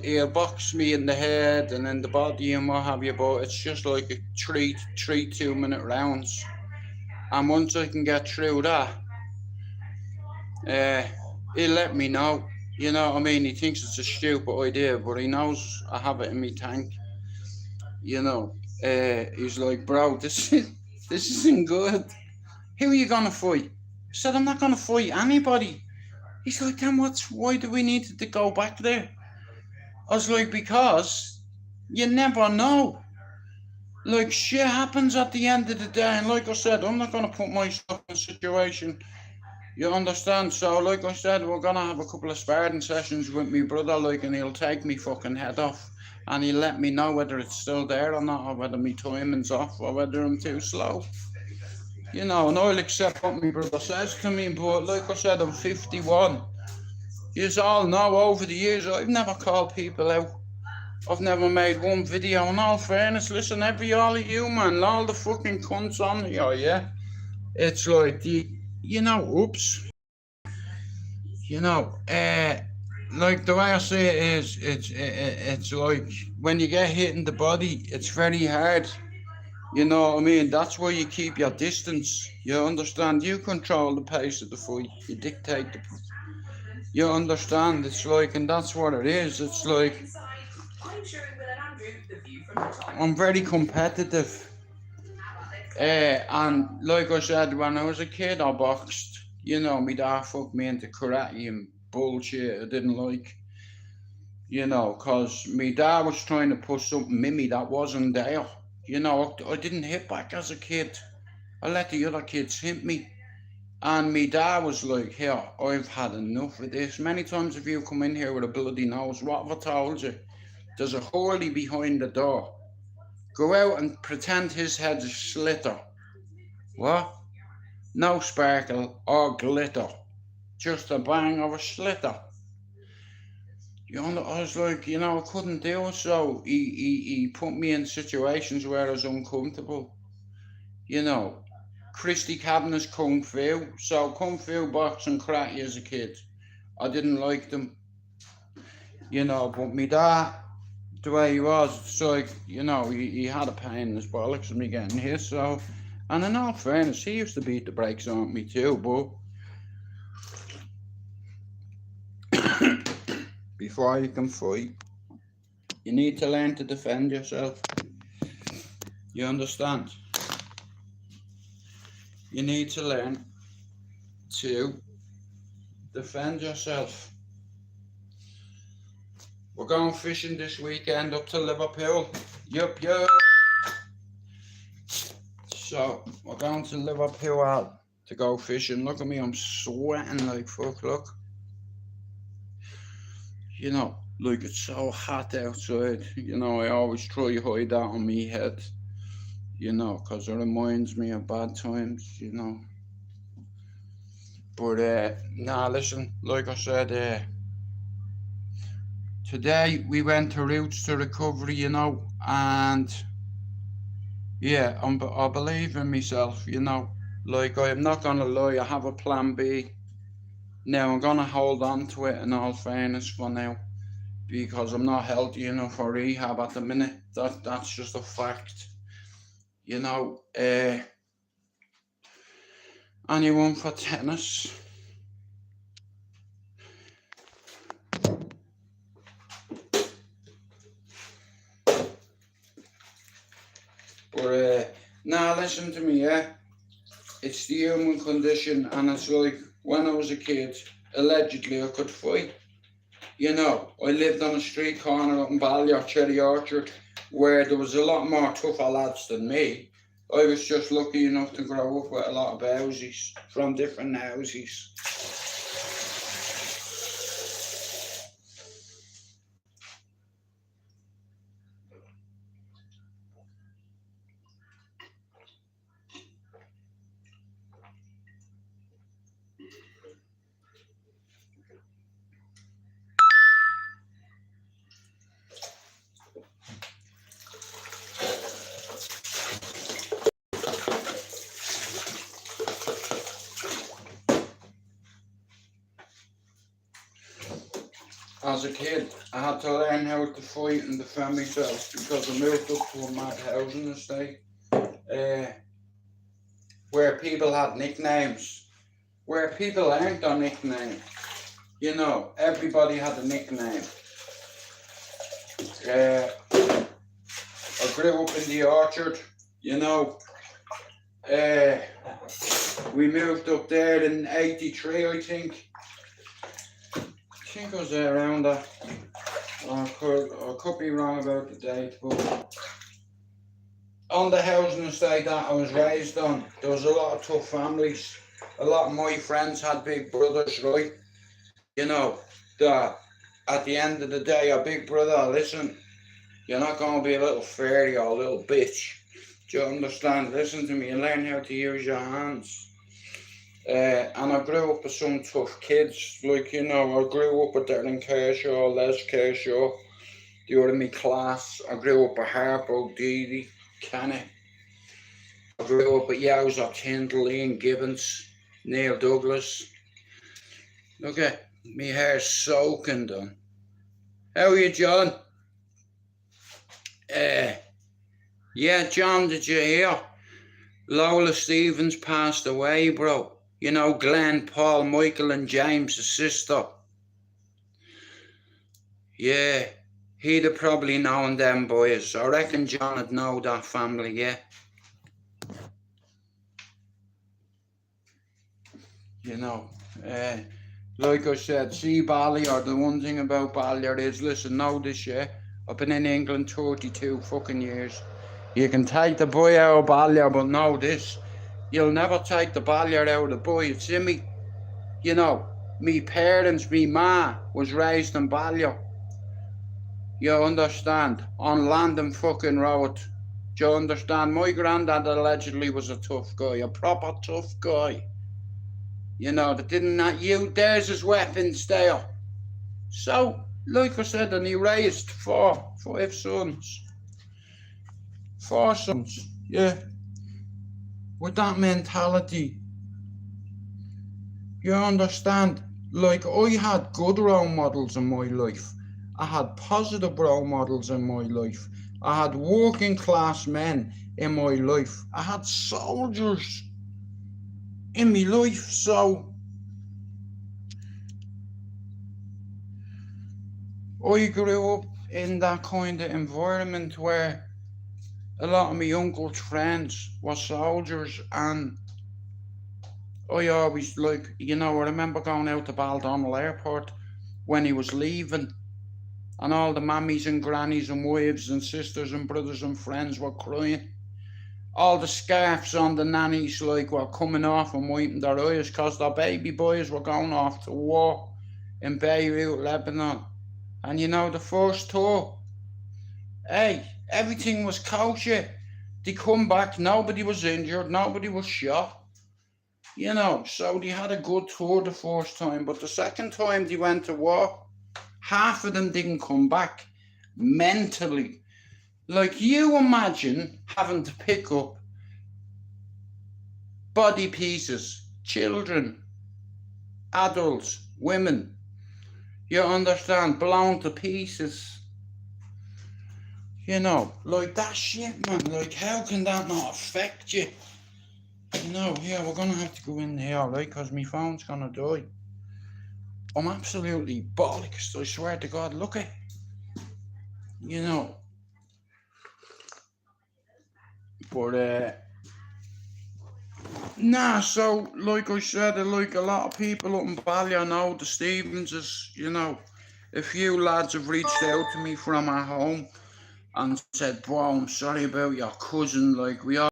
He'll box me in the head and in the body and what have you, but it's just like a three 2-minute rounds. And once I can get through that, he'll let me know. You know what I mean? He thinks it's a stupid idea, but he knows I have it in me tank. You know, he's like, bro, this isn't good. Who are you gonna fight? I said, I'm not gonna fight anybody. He's like, then why do we need to go back there? I was like, because you never know. Like, shit happens at the end of the day, and like I said, I'm not gonna put myself in a situation. You understand? So, like I said, we're gonna have a couple of sparring sessions with me brother, like, and he'll take me fucking head off. And he'll let me know whether it's still there or not, or whether my timing's off, or whether I'm too slow. You know, and I'll accept what my brother says to me, but like I said, I'm 51. You all know over the years, I've never called people out. I've never made one video. In all fairness, listen, all of you, man, all the fucking cunts on here, yeah? It's like, you know, oops. You know, like the way I say it is, it's like when you get hit in the body, it's very hard. You know what I mean? That's why you keep your distance. You understand? You control the pace of the fight. You dictate you understand? It's like, and that's what it is. It's like, I'm very competitive. And like I said, when I was a kid, I boxed. You know, my dad fucked me into karate and bullshit I didn't like. You know, because my dad was trying to put something in me that wasn't there. You know, I didn't hit back as a kid. I let the other kids hit me. And my dad was like, here, I've had enough of this. Many times if you come in here with a bloody nose, what have I told you? There's a hurley behind the door. Go out and pretend his head's a slitter. What? No sparkle or glitter. Just a bang of a slitter. You know, I was like, you know, I couldn't do it, so he put me in situations where I was uncomfortable. You know, Christy Cabinet's Kung Fu, so Kung Fu, boxing, karate as a kid. I didn't like them. You know, but me dad, the way he was, it's like, you know, he had a pain in his bollocks of me getting hit, so, and in all fairness, he used to beat the brakes on me too, but before you can fight, you need to learn to defend yourself. You understand? You need to learn to defend yourself. We're going fishing this weekend up to Liverpool. Yup. So, we're going to Liverpool to go fishing. Look at me, I'm sweating like fuck, look. You know, like it's so hot outside. You know, I always try to hide that on me head. You know, because it reminds me of bad times, you know. But, nah, listen, like I said, today we went to Routes to Recovery, you know, and yeah, I believe in myself, you know. Like, I'm not going to lie, I have a plan B. Now, I'm going to hold on to it in all fairness for now, because I'm not healthy enough for rehab at the minute. That's just a fact. You know, anyone for tennis? But, now listen to me, yeah? it's the human condition, and it's like when I was a kid, allegedly I could fight. You know, I lived on a street corner up in Ballyer, Cherry Orchard, where there was a lot more tougher lads than me. I was just lucky enough to grow up with a lot of houses from different houses. As a kid, I had to learn how to fight and defend myself because I moved up to a mad housing estate where people had nicknames, where people learned their nickname. You know, everybody had a nickname. I grew up in the orchard, you know. We moved up there in '83, I think. I think I was there around that. I could be wrong about the date, but on the housing estate that I was raised on, there was a lot of tough families. A lot of my friends had big brothers, right? You know, that at the end of the day, a big brother, listen, you're not going to be a little fairy or a little bitch. Do you understand? Listen to me, you learn how to use your hands. And I grew up with some tough kids, like, you know, I grew up with Darren Kershaw, Les Kershaw, they were in my class. I grew up with Harpo, Didi, Kenny. I grew up with Yowza, Tyndall, Ian Gibbons, Neil Douglas. Look at me hair soaking done. How are you, John? Yeah, John, did you hear? Lola Stevens passed away, bro. You know, Glenn, Paul, Michael and James' sister. Yeah, he'd have probably known them boys. I reckon John would know that family, yeah. You know, like I said, see Ballyer, the one thing about Ballyer is, listen, know this, yeah? I've been in England 32 fucking years. You can take the boy out of Ballyer, but know this. You'll never take the Ballyer out of the boy. It's in me. You know, me parents, me ma was raised in Ballyer. You understand? On Landon fucking Road. Do you understand? My granddad allegedly was a tough guy, a proper tough guy. You know, that didn't not use there's his weapons there. So, like I said, and he raised 5 sons. 4 sons, yeah. With that mentality, you understand? Like, I had good role models in my life. I had positive role models in my life. I had working class men in my life. I had soldiers in my life. So I grew up in that kind of environment where a lot of my uncle's friends were soldiers, and I always, like, you know, I remember going out to Baldonnel Airport when he was leaving, and all the mammies and grannies and wives and sisters and brothers and friends were crying. All the scarves on the nannies, like, were coming off and wiping their eyes because their baby boys were going off to war in Beirut, Lebanon. And you know, the first tour, hey, everything was kosher. They come back, nobody was injured, nobody was shot. You know, so they had a good tour the first time, but the second time they went to war, half of them didn't come back mentally. Like, you imagine having to pick up body pieces, children, adults, women, you understand, blown to pieces. You know, like that shit, man. Like, how can that not affect you? You know, yeah, we're gonna have to go in here, right? Because my phone's gonna die. I'm absolutely bollocks, I swear to God. Look at, you know. But Nah, so like I said, like a lot of people up in Ballyer know the Stevenses, you know. A few lads have reached out to me from our home and said, bro, I'm sorry about your cousin, like we all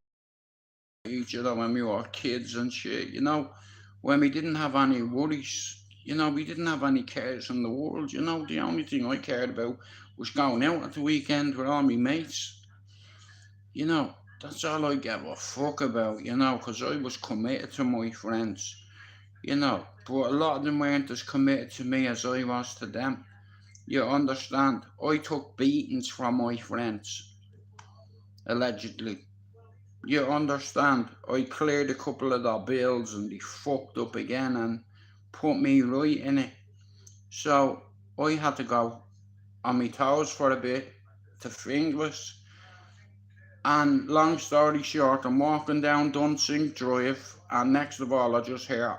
each other when we were kids and shit, you know, when we didn't have any worries, you know, we didn't have any cares in the world, you know, the only thing I cared about was going out at the weekend with all my mates, you know, that's all I gave a fuck about, you know, because I was committed to my friends, you know, but a lot of them weren't as committed to me as I was to them. You understand? I took beatings from my friends, allegedly. You understand? I cleared a couple of their bills and they fucked up again and put me right in it. So I had to go on my toes for a bit to Finglas. And long story short, I'm walking down Dunsink Drive, and next of all, I just hear,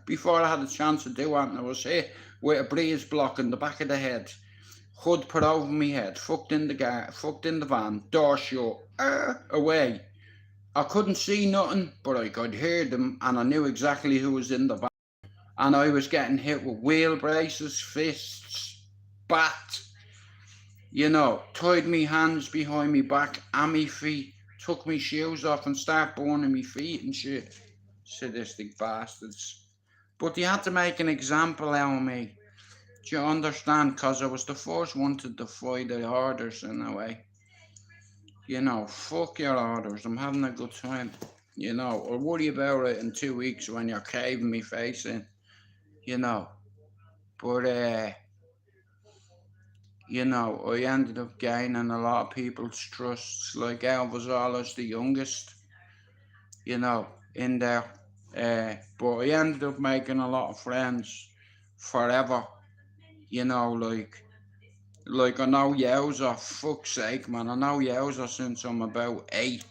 before I had a chance to do anything, I was hit with a breeze block in the back of the head. Hood put over me head, fucked in the van, door shut, away. I couldn't see nothing, but I could hear them, and I knew exactly who was in the van. And I was getting hit with wheel braces, fists, bat, you know, tied me hands behind me back and me feet, took me shoes off and start burning me feet and shit. Sadistic bastards. But they had to make an example out of me. Do you understand? Because I was the first one to defy the orders in a way. You know, fuck your orders, I'm having a good time. You know, I'll worry about it in 2 weeks when you're caving me face in. You know, but you know, I ended up gaining a lot of people's trusts. Like I was always the youngest, you know, in there. But I ended up making a lot of friends forever. You know, like I know Yowza, fuck's sake, man. I know Yowza since I'm about 8.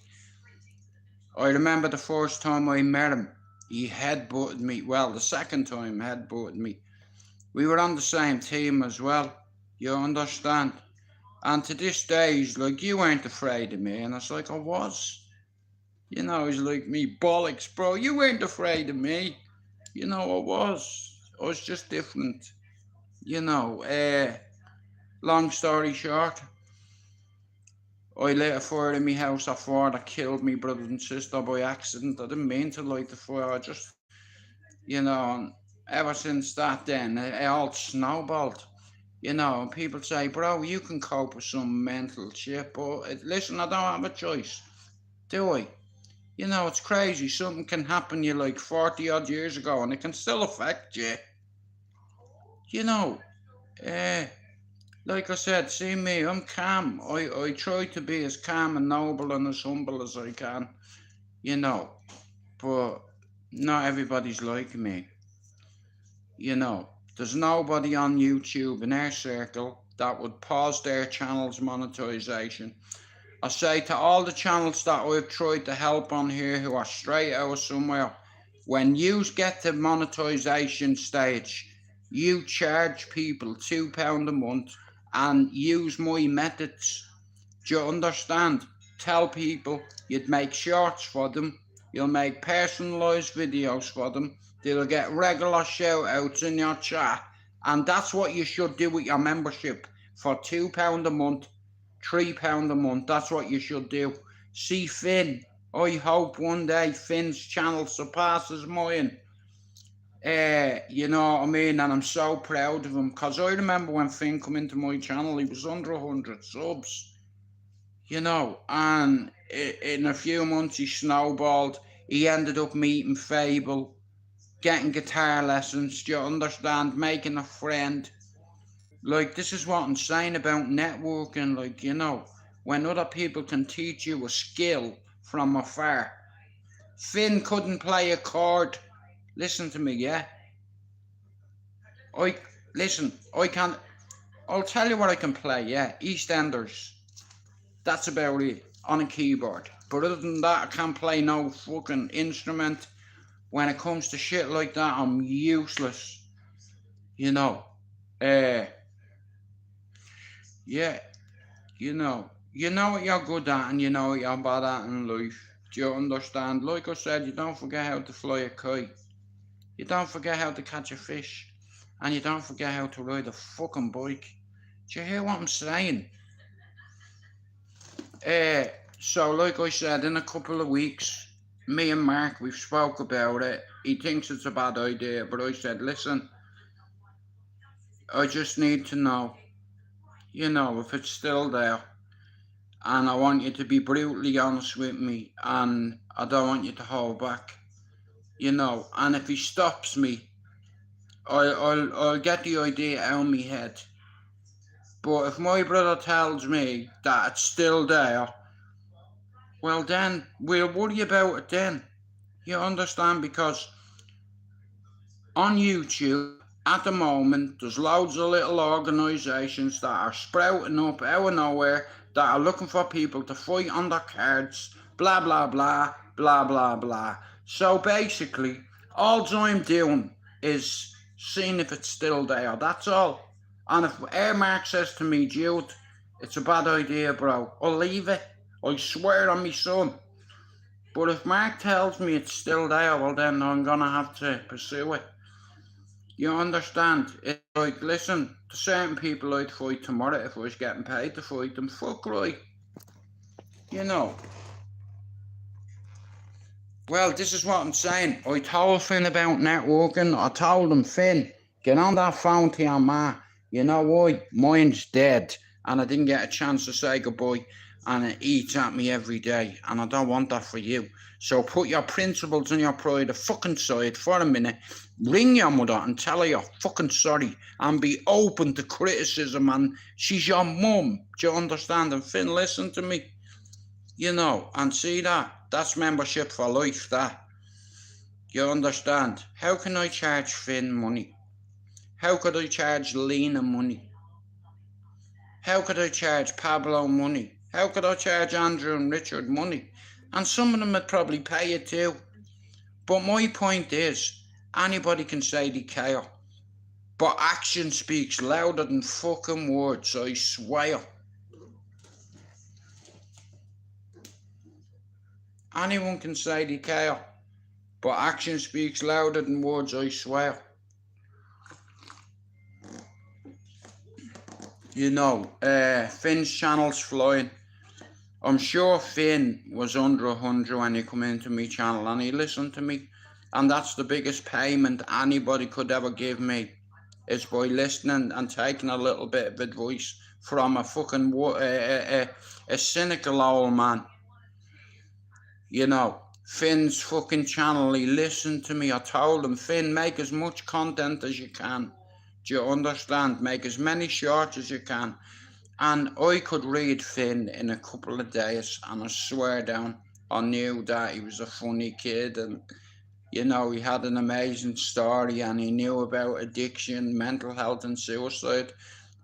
I remember the first time I met him, he headbutted me. Well, the second time headbutted me. We were on the same team as well. You understand? And to this day, he's like, you weren't afraid of me. And I was like, I was. You know, he's like, me bollocks, bro. You weren't afraid of me. You know, I was. I was just different. You know, long story short, I lit a fire in my house at 4 that killed me brother and sister by accident. I didn't mean to light the fire. I just, you know, and ever since that then, it all snowballed. You know, and people say, bro, you can cope with some mental shit, but listen, I don't have a choice, do I? You know, it's crazy. Something can happen to you like 40 odd years ago and it can still affect you. You know, like I said, see me, I'm calm. I try to be as calm and noble and as humble as I can, you know, but not everybody's like me. You know, there's nobody on YouTube in our circle that would pause their channel's monetization. I say to all the channels that I've tried to help on here who are straight out of somewhere, when you get to monetization stage, you charge people £2 a month and use my methods. Do you understand? Tell people you'd make shorts for them, you'll make personalised videos for them, they'll get regular shout outs in your chat, and that's what you should do with your membership for £2 a month, £3 a month. That's what you should do. See Finn, I hope one day Finn's channel surpasses mine. You know what I mean? And I'm so proud of him, because I remember when Finn come into my channel, he was under 100 subs. You know, and in a few months he snowballed. He ended up meeting Fable, getting guitar lessons, do you understand, making a friend. Like, this is what I'm saying about networking, like, you know, when other people can teach you a skill from afar. Finn couldn't play a chord. Listen to me, yeah? I can't, I'll tell you what I can play, yeah? EastEnders. That's about it, on a keyboard. But other than that, I can't play no fucking instrument. When it comes to shit like that, I'm useless. You know. Yeah, you know what you're good at and you know what you're bad at in life. Do you understand? Like I said, you don't forget how to fly a kite. You don't forget how to catch a fish. And you don't forget how to ride a fucking bike. Do you hear what I'm saying? So like I said, in a couple of weeks, me and Mark, we've spoke about it. He thinks it's a bad idea, but I said, listen, I just need to know, you know, if it's still there. And I want you to be brutally honest with me, and I don't want you to hold back, you know. And if he stops me, I'll get the idea out of my head. But if my brother tells me that it's still there, well then, we'll worry about it then. You understand? Because on YouTube, at the moment, there's loads of little organisations that are sprouting up out of nowhere that are looking for people to fight on their cards, blah, blah, blah, blah, blah, blah. So basically, all I'm doing is seeing if it's still there, that's all. And if Air Mark says to me, Jude, it's a bad idea, bro, I'll leave it. I swear on me son. But if Mark tells me it's still there, well then I'm gonna have to pursue it. You understand? It's like, listen, to certain people I'd fight tomorrow if I was getting paid to fight them. Fuck right. You know. Well, this is what I'm saying. I told Finn about networking. I told him, Finn, get on that phone to your ma. You know why? Mine's dead. And I didn't get a chance to say goodbye. And it eats at me every day. And I don't want that for you. So put your principles and your pride fucking side for a minute. Ring your mother and tell her you're fucking sorry. And be open to criticism. And she's your mum. Do you understand? And Finn, listen to me. You know, and see that? That's membership for life, that. You understand? How can I charge Finn money? How could I charge Lena money? How could I charge Pablo money? How could I charge Andrew and Richard money? And some of them would probably pay it too. But my point is, anybody can say they care. But action speaks louder than fucking words, I swear. Anyone can say they care. But action speaks louder than words, I swear. You know, Finn's channel's flying. I'm sure Finn was under 100 when he come into my channel and he listened to me. And that's the biggest payment anybody could ever give me, is by listening and taking a little bit of advice from a fucking a cynical old man. You know, Finn's fucking channel, he listened to me. I told him, Finn, make as much content as you can. Do you understand? Make as many shorts as you can. And I could read Finn in a couple of days, and I swear down, I knew that he was a funny kid, and you know, he had an amazing story, and he knew about addiction, mental health and suicide.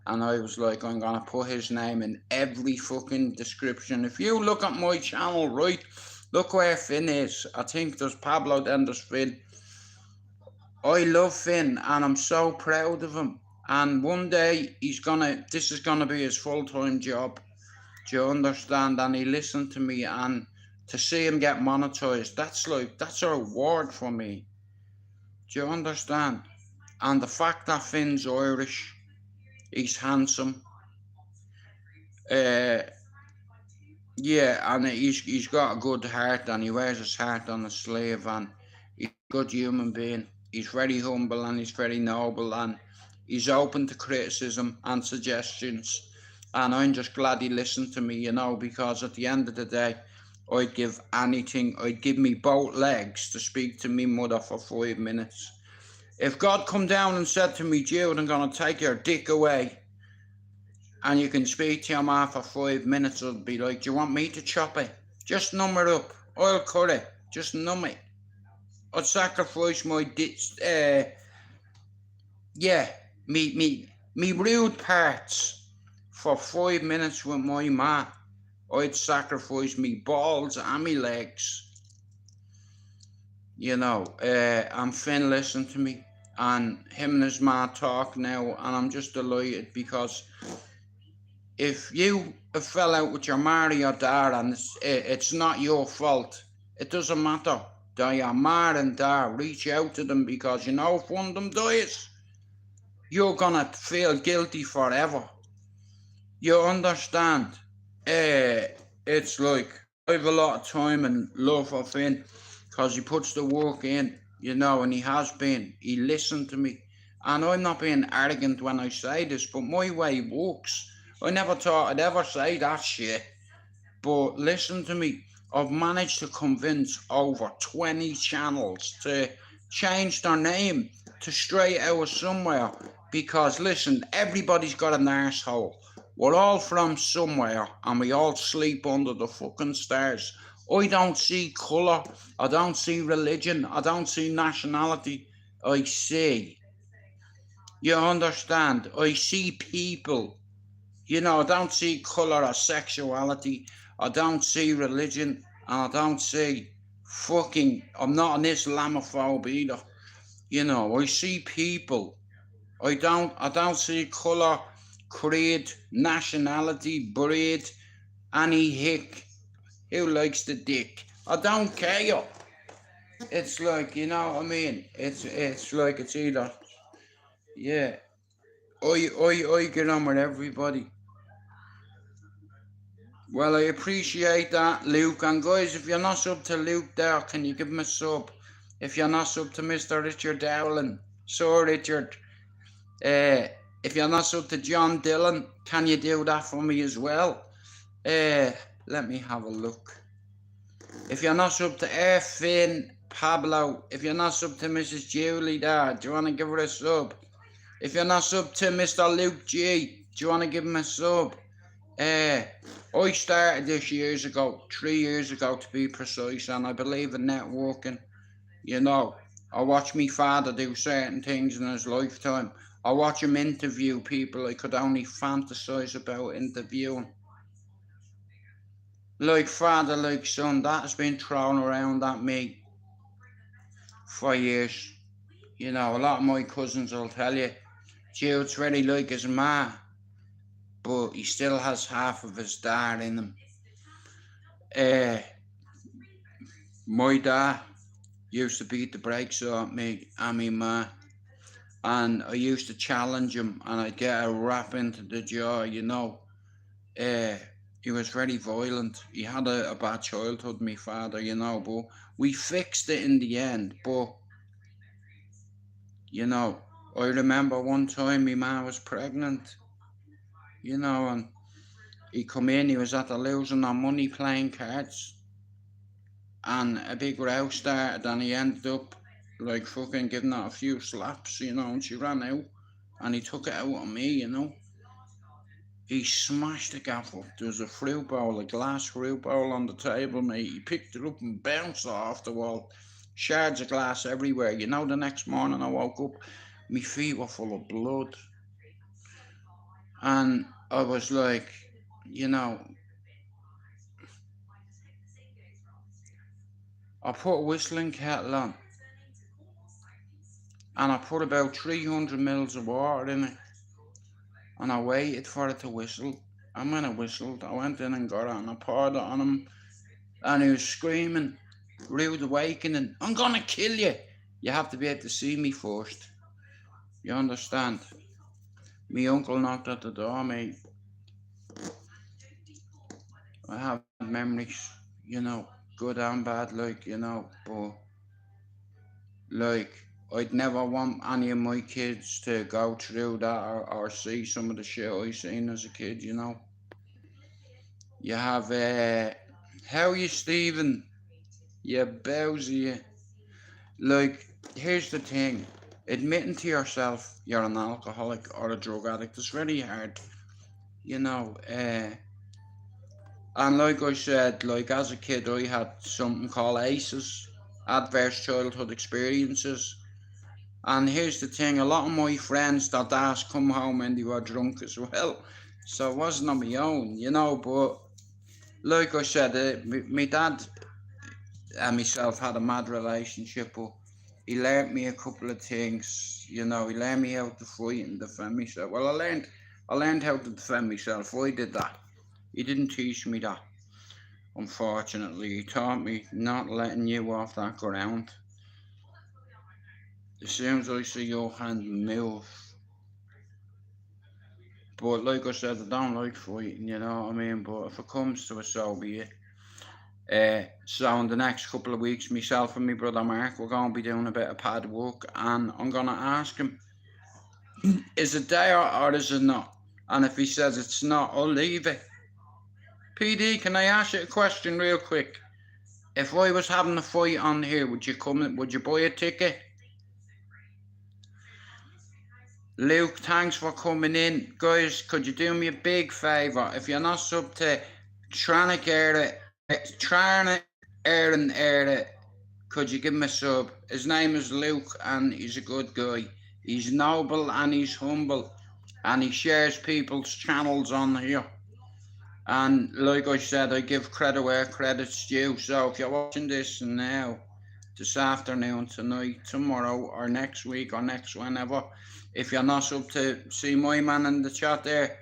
And I was like, I'm gonna put his name in every fucking description. If you look at my channel, right, look where Finn is. I think there's Pablo, then there's Finn. I love Finn, and I'm so proud of him. And one day this is gonna be his full-time job. Do you understand? And he listened to me, and to see him get monetized, that's a reward for me. Do you understand? And the fact that Finn's Irish, he's handsome. Yeah, and he's got a good heart, and he wears his heart on his sleeve, and he's a good human being. He's very humble, and he's very noble, and he's open to criticism and suggestions. And I'm just glad he listened to me, you know, because at the end of the day, I'd give anything. I'd give me both legs to speak to me mother for 5 minutes. If God come down and said to me, Jude, I'm going to take your dick away, and you can speak to your ma for 5 minutes, I'd be like, do you want me to chop it? Just numb it up. I'll cut it. Just numb it. I'd sacrifice my me rude parts for 5 minutes with my ma. I'd sacrifice me balls and me legs. You know, and Finn listened to me, and him and his ma talk now, and I'm just delighted, because if you fell out with your ma or your dad, and it's not your fault, It doesn't matter. They are mad and there. Reach out to them because you know if one of them dies, you're gonna feel guilty forever. You understand? It's like I have a lot of time and love for Finn because he puts the work in, you know, and he has been. He listened to me. And I'm not being arrogant when I say this, but my way works. I never thought I'd ever say that shit. But listen to me. I've managed to convince over 20 channels to change their name to Straight Out Somewhere. Because listen, everybody's got an arsehole. We're all from somewhere and we all sleep under the fucking stars. I don't see colour, I don't see religion, I don't see nationality. I see, you understand, I see people. You know, I don't see colour or sexuality, I don't see religion, and I don't see fucking, I'm not an Islamophobe either. You know, I see people. I don't see colour, creed, nationality, breed, any hick who likes the dick. I don't care. It's like, you know what I mean? It's like it's either, yeah. I get on with everybody. Well, I appreciate that, Luke. And guys, if you're not sub to Luke there, can you give him a sub? If you're not sub to Mr. Richard Dowling, Sir Richard, if you're not sub to John Dillon, can you do that for me as well? Let me have a look. If you're not sub to Air Finn, Pablo, if you're not sub to Mrs. Julie there, do you want to give her a sub? If you're not sub to Mr. Luke G, do you want to give him a sub? I started this 3 years ago to be precise, and I believe in networking. You know, I watch me father do certain things in his lifetime. I watch him interview people I could only fantasize about interviewing. Like father, like son, that has been thrown around at me for years. You know, a lot of my cousins will tell you, Jude's very like his ma, but he still has half of his dad in him. My dad used to beat the brakes off me and me ma, and I used to challenge him and I'd get a rap into the jaw, you know. He was very violent. He had a bad childhood, my father, you know, but we fixed it in the end. But, you know, I remember one time my ma was pregnant, you know, and he come in, he was at the losing on money playing cards, and a big row started, and he ended up like fucking giving her a few slaps, you know, and she ran out, and he took it out on me, you know. He smashed the gaff up. There was a fruit bowl, a glass fruit bowl on the table, mate. He picked it up and bounced it off the wall. Shards of glass everywhere. You know, the next morning I woke up, my feet were full of blood. And I was like, you know, I put a whistling kettle on, and I put about 300 mils of water in it, and I waited for it to whistle. And when it whistled, I went in and got it, and I poured it on him, and he was screaming, rude awakening, I'm gonna kill you. You have to be able to see me first. You understand? My uncle knocked at the door, mate. I have memories, you know, good and bad, like, you know, but like, I'd never want any of my kids to go through that or see some of the shit I seen as a kid, you know. You have, how are you, Stephen? You bowsy. Like, here's the thing. Admitting to yourself you're an alcoholic or a drug addict is very hard, you know. And like I said, like as a kid, I had something called ACEs, adverse childhood experiences. And here's the thing, a lot of my friends, their dads come home and they were drunk as well. So it wasn't on my own, you know, but like I said, my dad and myself had a mad relationship, but he learnt me a couple of things, you know. He learned me how to fight and defend myself. Well, I learned how to defend myself. I did that. He didn't teach me that. Unfortunately, he taught me not letting you off that ground. As soon as I see your hand move. But like I said, I don't like fighting, you know what I mean? But if it comes to it, so be it. So in the next couple of weeks, myself and my brother Mark, we're going to be doing a bit of pad work, and I'm going to ask him, is it there or is it not? And if he says it's not, I'll leave it. PD, can I ask you a question real quick? If I was having a fight on here, would you come in, would you buy a ticket? Luke, thanks for coming in. Guys, could you do me a big favour? If you're not sub to Tranic Aaron, could you give him a sub? His name is Luke and he's a good guy. He's noble and he's humble and he shares people's channels on here. And like I said, I give credit where credit's due. So if you're watching this now, this afternoon, tonight, tomorrow, or next week, or next whenever, if you're not up to see my man in the chat there,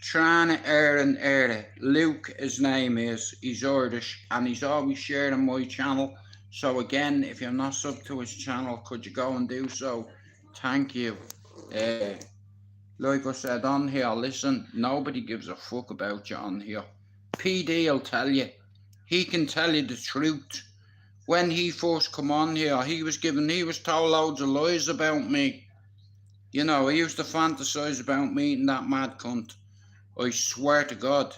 Tran Aaron, Luke, his name is, he's Irish, and he's always sharing my channel. So again, if you're not sub to his channel, could you go and do so? Thank you. Like I said on here, listen, nobody gives a fuck about you on here. PD will tell you. He can tell you the truth. When he first come on here, he was told loads of lies about me. You know, he used to fantasize about meeting that mad cunt. I swear to God.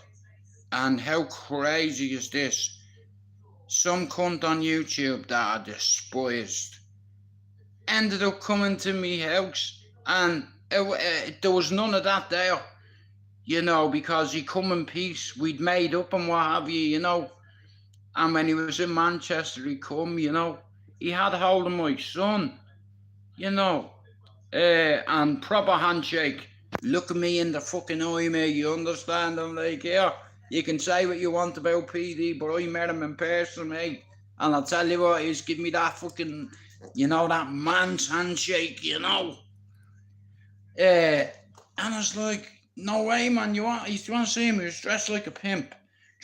And how crazy is this? Some cunt on YouTube that I despised ended up coming to me house, and there was none of that there, you know, because he come in peace. We'd made up and what have you, you know. And when he was in Manchester, he come, you know. He had hold of my son, you know. And proper handshake. Look at me in the fucking eye, mate, you understand? I'm like, yeah, you can say what you want about PD, but I met him in person, mate. And I'll tell you what, he's give me that fucking, you know, that man's handshake, you know. And I was like, no way, man, you want to see him? He was dressed like a pimp.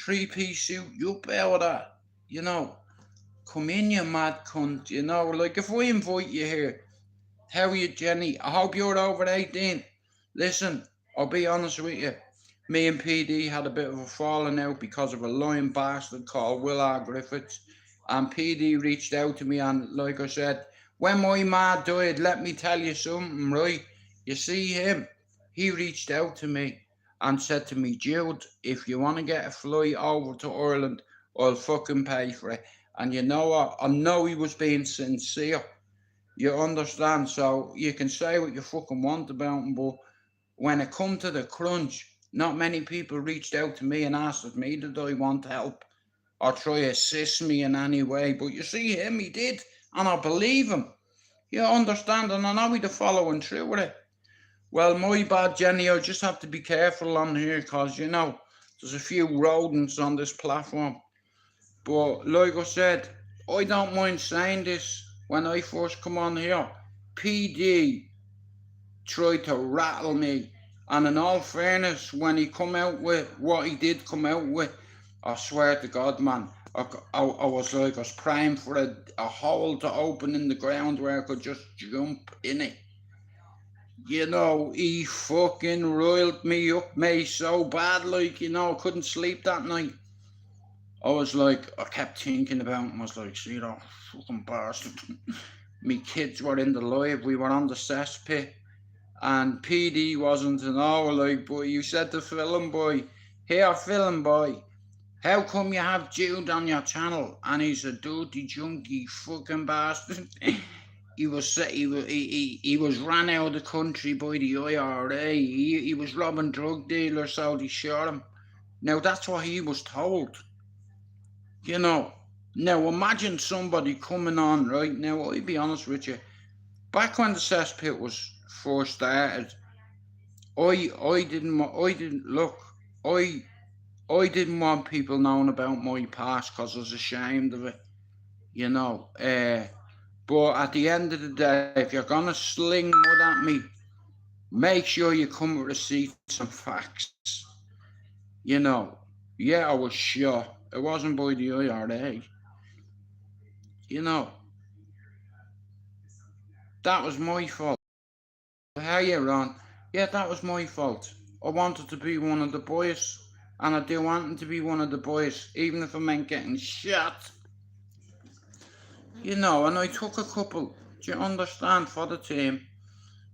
3-piece suit, you bear with that, you know. Come in, you mad cunt, you know. Like, if we invite you here, how are you, Jenny? I hope you're over 18. Listen, I'll be honest with you. Me and PD had a bit of a falling out because of a lying bastard called Will R. Griffiths. And PD reached out to me, and like I said, when my ma died, let me tell you something, right? You see him, he reached out to me and said to me, Jude, if you want to get a flight over to Ireland, I'll fucking pay for it. And you know what? I know he was being sincere. You understand? So you can say what you fucking want about him, but when it come to the crunch, not many people reached out to me and asked me did I want help or try to assist me in any way. But you see him, he did, and I believe him. You understand? And I know he'd following through with it. Well, my bad, Jenny, I just have to be careful on here because, you know, there's a few rodents on this platform. But like I said, I don't mind saying this. When I first come on here, PD tried to rattle me. And in all fairness, when he come out with what he did come out with, I swear to God, man, I was praying for a hole to open in the ground where I could just jump in it. You know, he fucking roiled me up, mate, so bad, like, you know, I couldn't sleep that night. I was like, I kept thinking about him. I was like, see that fucking bastard. Me kids were in the live, we were on the cesspit, and PD wasn't an hour, like, but you said to Film Boy, here, Film Boy, how come you have Jude on your channel? And he's a dirty, junky fucking bastard. He was ran out of the country by the IRA. He was robbing drug dealers, so they shot him. Now, that's what he was told. You know, now imagine somebody coming on, right? Now, I'll be honest with you. Back when the cesspit was first started, I didn't want people knowing about my past because I was ashamed of it, you know. But at the end of the day, if you're gonna sling mud at me, make sure you come with receipts and facts. You know, yeah, I was shot. It wasn't by the IRA. You know, that was my fault. How you, Ron? Yeah, that was my fault. I wanted to be one of the boys, and I do want to be one of the boys, even if it meant getting shot. You know, and I took a couple, do you understand, for the team.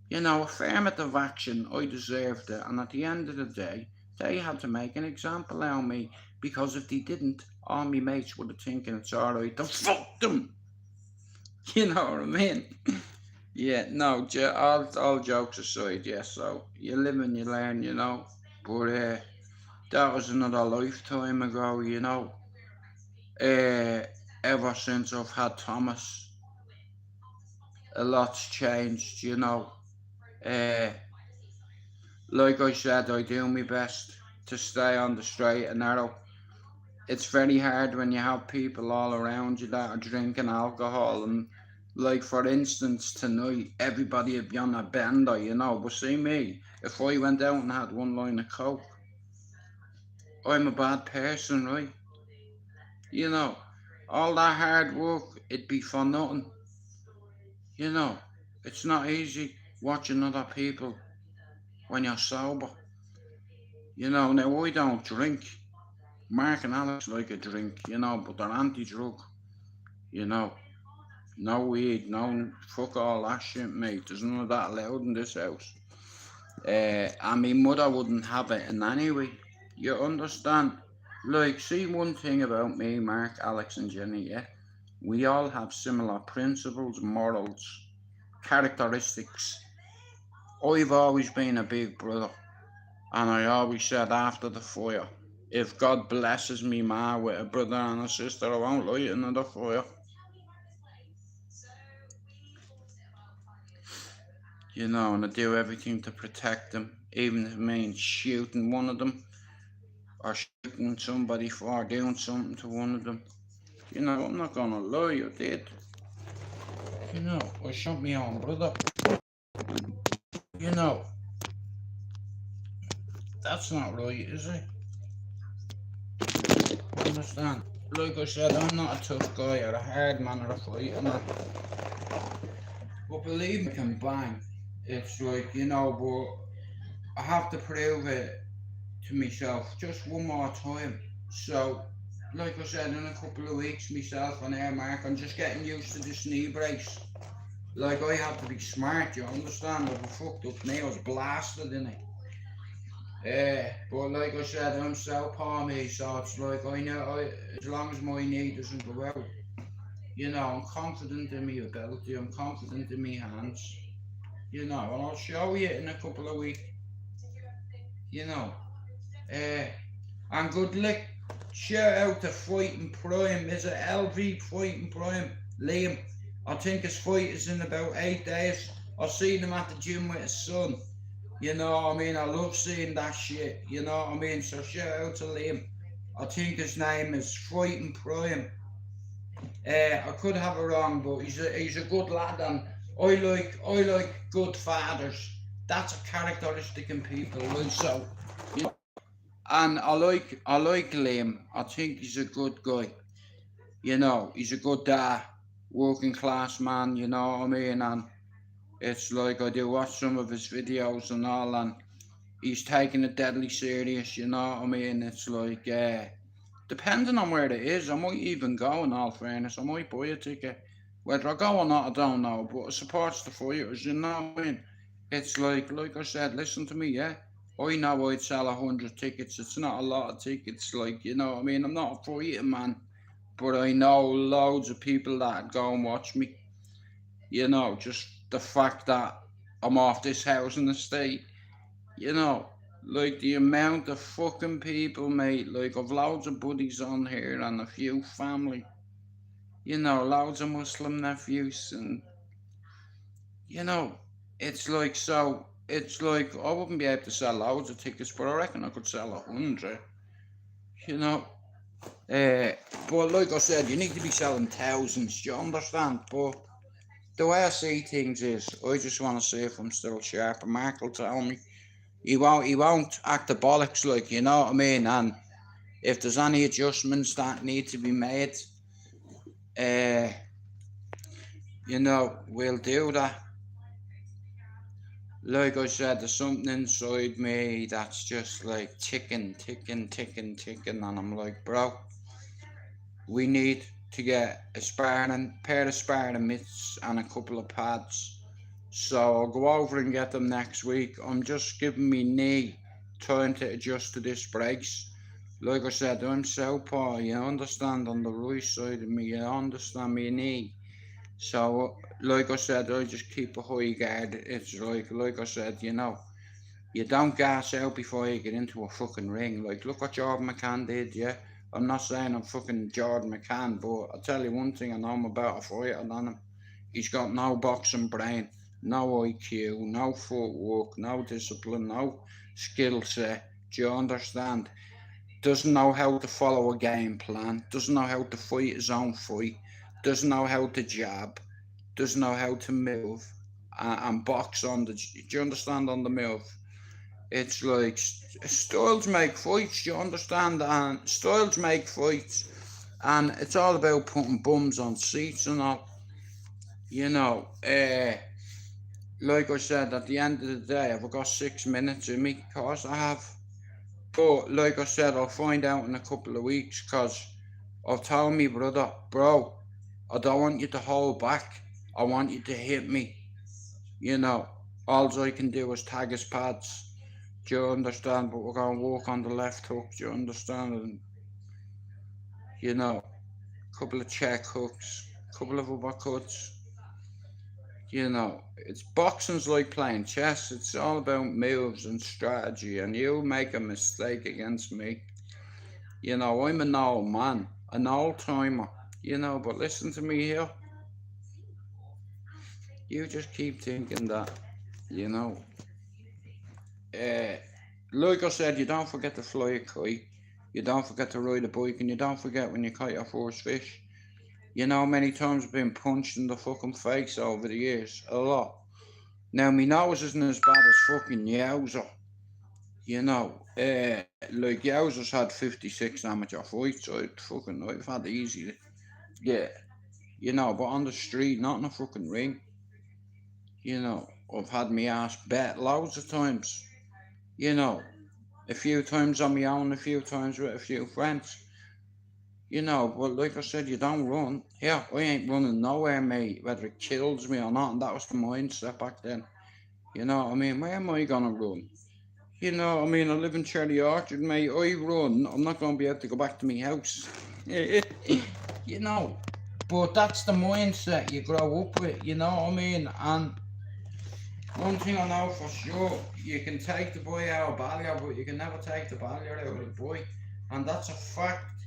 You know, affirmative action, I deserved it, and at the end of the day, they had to make an example out of me, because if they didn't, all my mates would have thinking it's alright to fuck them. You know what I mean? Yeah, no, all jokes aside, yeah, so you live and you learn, you know, but that was another lifetime ago, you know. Ever since I've had Thomas, a lot's changed, you know. Like I said, I do my best to stay on the straight and narrow. It's very hard when you have people all around you that are drinking alcohol, and like for instance tonight everybody would be on a bender, you know, but see me, if I went out and had one line of coke, I'm a bad person, right? You know, all that hard work, it'd be for nothing. You know, it's not easy watching other people when you're sober. You know, now I don't drink. Mark and Alex like a drink, you know, but they're anti-drug. You know, no weed, no fuck all that shit, mate. There's none of that allowed in this house. And my mother wouldn't have it in any way. You understand? Like, see one thing about me, Mark, Alex and Jenny, yeah? We all have similar principles, morals, characteristics. I've always been a big brother, and I always said after the fire, if God blesses me ma with a brother and a sister, I won't light another fire. You know, and I do everything to protect them, even if it means shooting one of them, or shooting somebody for doing something to one of them. You know, I'm not gonna lie, I did. You know, I shot my own brother. You know, that's not right, is it? Understand? Like I said, I'm not a tough guy or a hard man or a fighter, man. But believe me, I can bang. It's like, you know, but I have to prove it to myself just one more time. So, like I said, in a couple of weeks, myself and Mark, I'm just getting used to this knee brace. Like, I have to be smart, you understand? If I fucked up knee, I was blasted in it. But like I said, I'm southpaw me, so it's like I know, as long as my knee doesn't go out, you know, I'm confident in my ability, I'm confident in my hands, you know, and I'll show you in a couple of weeks, you know. And good luck. Shout out to Fighting Prime. Is it LV Fighting Prime? Liam, I think his fight is in about 8 days. I seen him at the gym with his son. You know what I mean? I love seeing that shit. You know what I mean? So shout out to Liam. I think his name is Fighting Prime. I could have it wrong, but he's a good lad, and I like good fathers. That's a characteristic in people, right? So, you know, and I like Liam. I think he's a good guy. You know, he's a good dad, working class man. You know what I mean? And it's like I do watch some of his videos and all, and he's taking it deadly serious. You know what I mean? It's like, depending on where it is, I might even go. In all fairness, I might buy a ticket. Whether I go or not, I don't know. But it supports the fighters. You know what I mean? It's like I said, listen to me, yeah? I know I'd sell 100 tickets. It's not a lot of tickets, like, you know what I mean? I'm not a fighting man, but I know loads of people that go and watch me. You know, just the fact that I'm off this housing estate, you know, like the amount of fucking people, mate. Like, I've loads of buddies on here and a few family, you know, loads of Muslim nephews, and, you know, it's like, so, it's like, I wouldn't be able to sell loads of tickets, but I reckon I could sell 100, you know. But like I said, you need to be selling thousands, do you understand? But the way I see things is, I just want to see if I'm still sharp, and Mark will tell me. He won't act the bollocks, like, you know what I mean? And If there's any adjustments that need to be made, you know, we'll do that. Like I said, there's something inside me that's just like ticking, and I'm like, bro, we need to get a pair of sparring mitts and a couple of pads. So I'll go over and get them next week. I'm just giving me knee time to adjust to this brace. Like I said, I'm southpaw, you understand, on the right side of me, you understand me knee. So, like I said, I just keep a high guard. It's like I said, you know, you don't gas out before you get into a fucking ring. Like, look what Jordan McCann did, yeah? I'm not saying I'm fucking Jordan McCann, but I'll tell you one thing, I know I'm about a fighter than him. He's got no boxing brain, no IQ, no footwork, no discipline, no skill set. Do you understand? Doesn't know how to follow a game plan, doesn't know how to fight his own fight, doesn't know how to jab, doesn't know how to move and box on the, do you understand, on the move. It's like styles make fights, do you understand? And styles make fights, and it's all about putting bums on seats and all, you know. Like I said, at the end of the day, have I got 6 minutes in me? Of course I have. But like I said, I'll find out in a couple of weeks, because I've told me brother, bro, I don't want you to hold back. I want you to hit me. You know, all I can do is tag his pads. Do you understand? But we're going to work on the left hook, do you understand? And, you know, a couple of check hooks, a couple of uppercuts. You know, it's boxing's like playing chess. It's all about moves and strategy, and you make a mistake against me. You know, I'm an old man, an old timer, you know, but listen to me here. You just keep thinking that, you know, like I said, you don't forget to fly a kite, you don't forget to ride a bike, and you don't forget when you caught your first fish. You know, many times I've been punched in the fucking face over the years, a lot. Now, my nose isn't as bad as fucking Yowzer, you know, like Yowzer's had 56 amateur fights, I've had easy, yeah, you know, but on the street, not in a fucking ring, you know, I've had my ass bet loads of times, you know, a few times on my own, a few times with a few friends, you know, but like I said, you don't run. Yeah, I ain't running nowhere, mate, whether it kills me or not, and that was the mindset back then. You know what I mean? Where am I gonna run? You know what I mean? I live in Cherry Orchard, mate. I run, I'm not gonna be able to go back to my house. You know, but that's the mindset you grow up with, you know what I mean? And one thing I know for sure, you can take the boy out of Ballyer, but you can never take the Ballyer out of the boy. And that's a fact,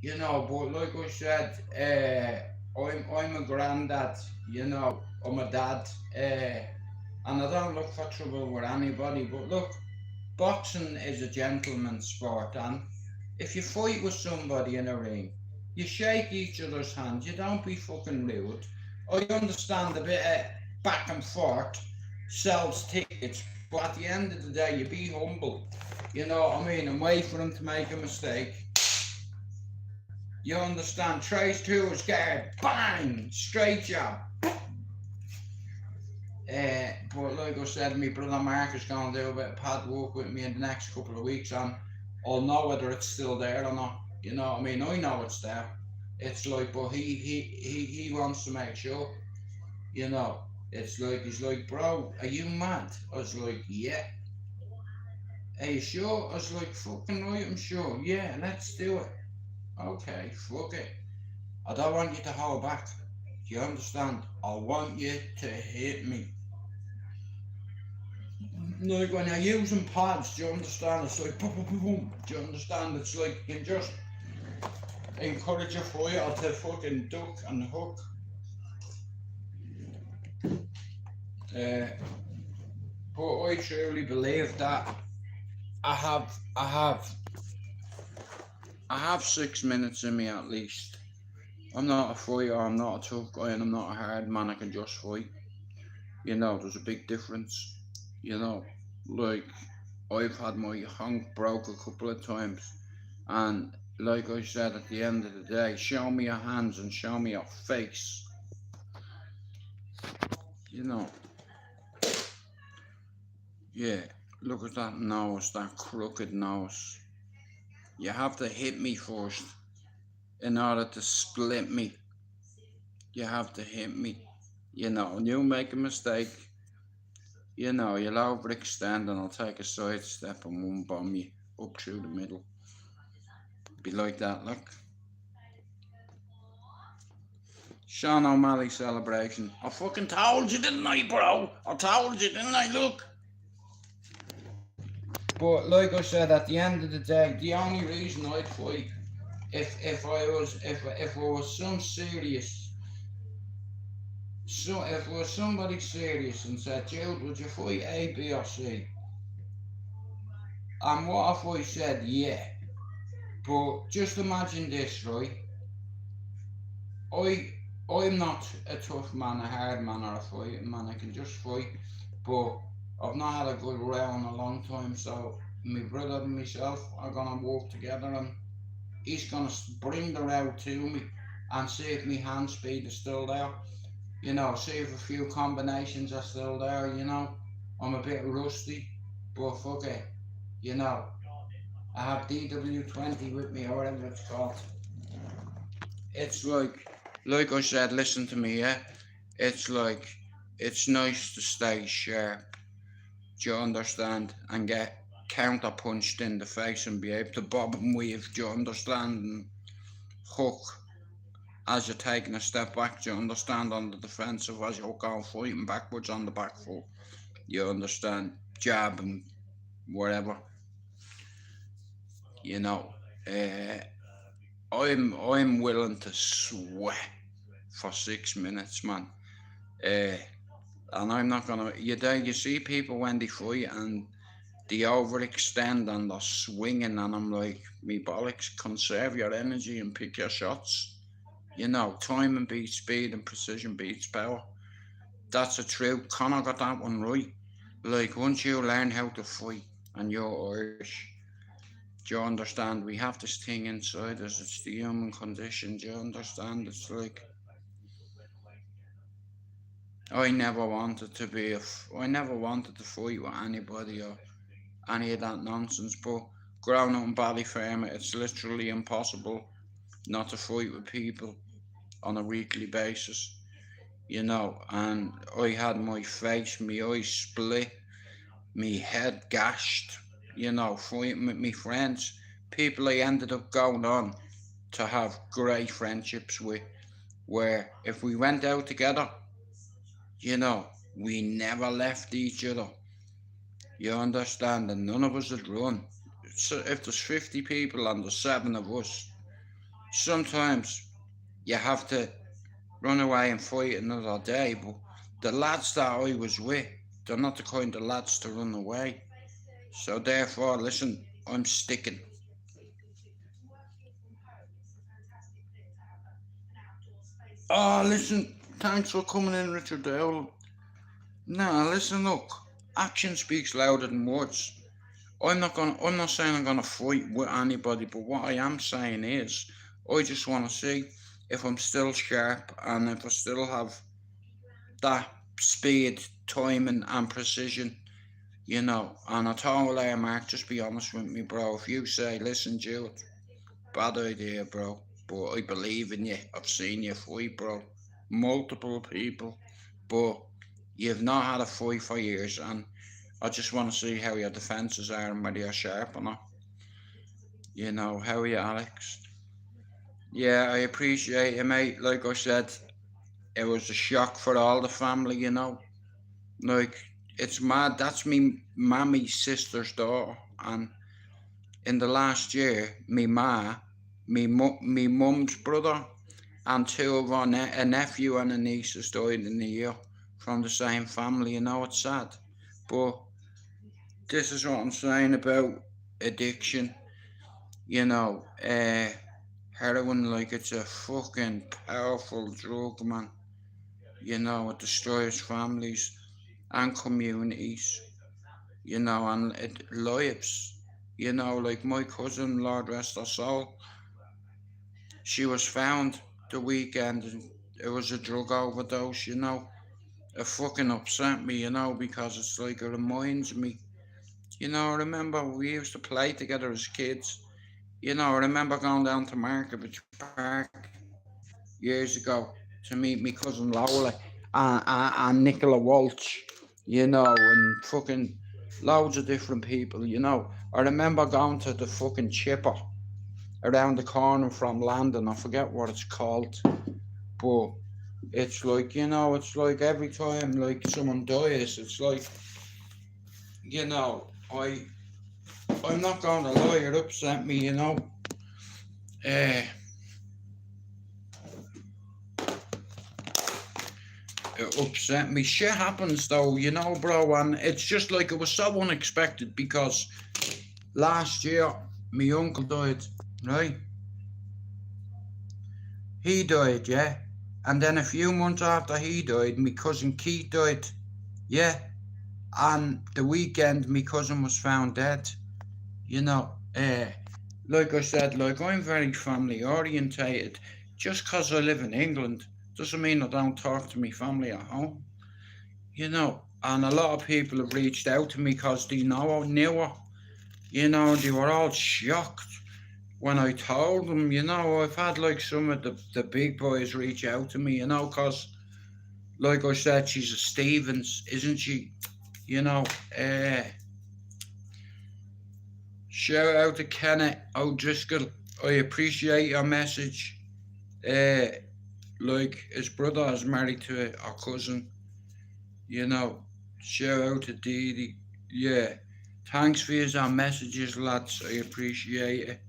you know. But like I said, I'm a granddad, you know, I'm a dad, and I don't look for trouble with anybody. But look, boxing is a gentleman's sport, and if you fight with somebody in a ring, you shake each other's hands, you don't be fucking rude. I understand a bit of back and forth sells tickets, but at the end of the day, you be humble, you know what I mean, and wait for them to make a mistake. You understand? Trace to his guard, bang, straight jab. But like I said, my brother Mark is going to do a bit of pad work with me in the next couple of weeks, and I'll know whether it's still there or not. You know what I mean? I know it's there. It's like, but he wants to make sure, you know. It's like, he's like, bro, are you mad? I was like, yeah. Are you sure? I was like, fucking right, I'm sure. Yeah, let's do it. Okay, fuck it. I don't want you to hold back. Do you understand? I want you to hit me. Like when you're using pads, do you understand? It's like boom, boom, boom, boom. Do you understand? It's like you can just encourage your fighter to fucking duck and hook. But I truly believe that I have 6 minutes in me at least. I'm not a fighter, I'm not a tough guy, and I'm not a hard man. I can just fight. You know, there's a big difference. You know, like I've had my honk broke a couple of times, And like I said, at the end of the day, show me your hands and show me your face. You know, yeah, look at that nose, that crooked nose. You have to hit me first in order to split me. You have to hit me. You know, and you make a mistake, you know, you'll overextend and I'll take a side step and one bomb you up through the middle. Be like that, look. Sean O'Malley celebration. I fucking told you, didn't I, bro? I told you, didn't I? Look. But like I said, at the end of the day, the only reason I'd fight if I was some serious, so if it was somebody serious and said, Jude, would you fight A, B, or C? And what if I said, yeah? But just imagine this, right? I'm not a tough man, a hard man, or a fighting man. I can just fight, but I've not had a good row in a long time. So my brother and myself are gonna work together, and he's gonna bring the row to me and see if my hand speed is still there. You know, see if a few combinations are still there. You know, I'm a bit rusty, but fuck it. You know, I have DW20 with me, or whatever it's called. It's like I said, listen to me, yeah? It's like, it's nice to stay sharp, do you understand? And get counter punched in the face and be able to bob and weave, do you understand? And hook as you're taking a step back, do you understand? On the defensive as you're going fighting backwards on the back foot, you understand? Jab and whatever, you know. I'm willing to sweat for 6 minutes, man. And I'm not gonna. You see people when they fight and they overextend and they're swinging, and I'm like, me bollocks, conserve your energy and pick your shots. You know, timing beats speed and precision beats power. That's the truth. Conor got that one right. Like, once you learn how to fight and you're Irish, do you understand? We have this thing inside us. It's the human condition. Do you understand? It's like, I never wanted to I never wanted to fight with anybody or any of that nonsense. But growing up in Ballyfermot, it's literally impossible not to fight with people on a weekly basis. You know, and I had my face, my eyes split, me head gashed. You know, fighting with me friends, people I ended up going on to have great friendships with, where if we went out together, you know, we never left each other. You understand? And none of us would run. So if there's 50 people and there's 7 of us, sometimes you have to run away and fight another day. But the lads that I was with, they're not the kind of lads to run away. So therefore, listen, I'm sticking. Oh, listen, thanks for coming in, Richard Dowell. Nah, listen, look, action speaks louder than words. I'm not saying I'm gonna fight with anybody, but what I am saying is, I just want to see if I'm still sharp and if I still have that speed, timing, and precision, you know. And I told Mark, just be honest with me, bro. If you say, listen, Jude, bad idea, bro, but I believe in you. I've seen you fight, bro. Multiple people, but you've not had a fight for years, and I just want to see how your defences are and whether you're sharp or not. You know, how are you, Alex? Yeah, I appreciate it, mate. Like I said, it was a shock for all the family, you know. Like, it's mad. That's me mammy's sister's daughter, and in the last year, me mum's brother, and 2 of our a nephew and a niece has died in a year from the same family. You know, it's sad, but this is what I'm saying about addiction. You know, heroin, like, it's a fucking powerful drug, man. You know, it destroys families and communities, you know, and it lives. You know, like my cousin, Lord rest her soul, she was found the weekend and it was a drug overdose, you know. It fucking upset me, you know, because it's like it reminds me, you know, I remember we used to play together as kids. You know, I remember going down to Market Park years ago to meet my cousin Lola and Nicola Walsh, you know, and fucking loads of different people, you know. I remember going to the fucking chipper around the corner from London. I forget what it's called, but it's like, you know, it's like every time like someone dies, it's like, you know, I'm not going to lie, it upset me, you know. It upset me. Shit happens though, you know, bro, and it's just like it was so unexpected because last year my uncle died, right? He died, yeah. And then a few months after he died, my cousin Keith died, yeah. And the weekend, my cousin was found dead, you know. Like I said, like I'm very family orientated. Just 'cause I live in England doesn't mean I don't talk to my family at home. You know, and a lot of people have reached out to me because they knew her. You know, they were all shocked when I told them, you know. I've had like some of the big boys reach out to me, you know, because like I said, she's a Stevens, isn't she? You know, shout out to Kenneth O'Driscoll. I appreciate your message. Like his brother is married to our cousin. You know, shout out to Dee Dee. Yeah, thanks for your messages, lads. I appreciate it.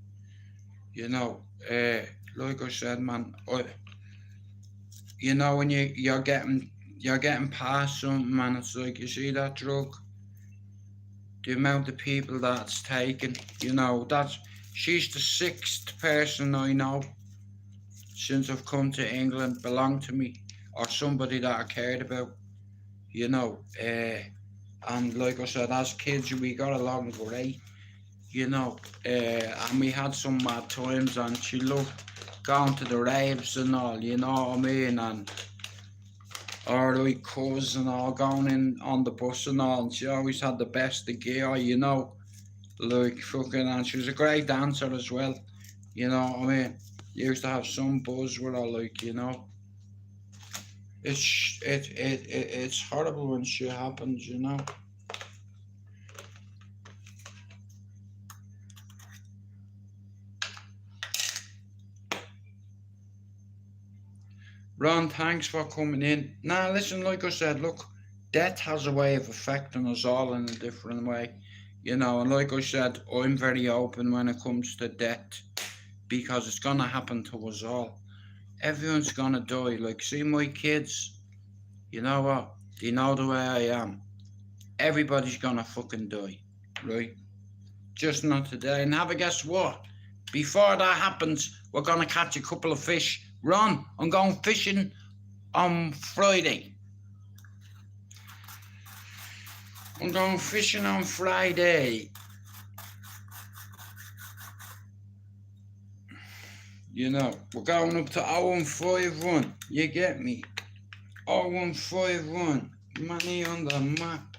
You know, like I said, man, you know, when you're getting past something, man, it's like you see that drug, the amount of people that's taken. You know, she's the 6th person I know since I've come to England belonged to me or somebody that I cared about. You know, and like I said, as kids we got along great, you know, and we had some mad times, and she loved going to the raves and all, you know what I mean, and our like cuz and all going in on the bus and all, and she always had the best of gear, you know, like fucking, and she was a great dancer as well, you know what I mean. Used to have some buzz with her, like, you know. It's horrible when shit happens, you know. Ron, thanks for coming in. Now, listen, like I said, look, death has a way of affecting us all in a different way, you know. And like I said, I'm very open when it comes to death because it's gonna happen to us all. Everyone's gonna die. Like, see my kids, you know what? They know the way I am. Everybody's gonna fucking die, right? Just not today. And have a guess what? Before that happens, we're gonna catch a couple of fish. Ron, I'm going fishing on Friday. I'm going fishing on Friday. You know, we're going up to 0151. You get me? 0151. Money on the map.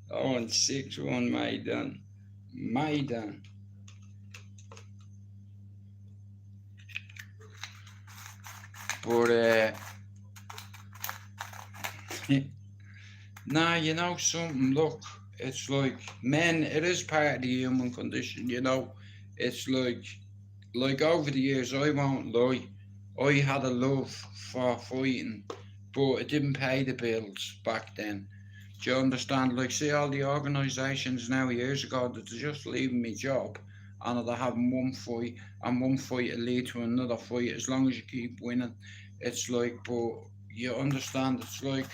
0161 Maidan. Maidan. But nah, you know something, look, it's like, men, it is part of the human condition, you know. It's like over the years, I won't lie, I had a love for fighting, but it didn't pay the bills back then. Do you understand? Like, see all the organisations now years ago that are just leaving me job, and they're having one fight, and one fight will lead to another fight as long as you keep winning. It's like, but you understand, it's like,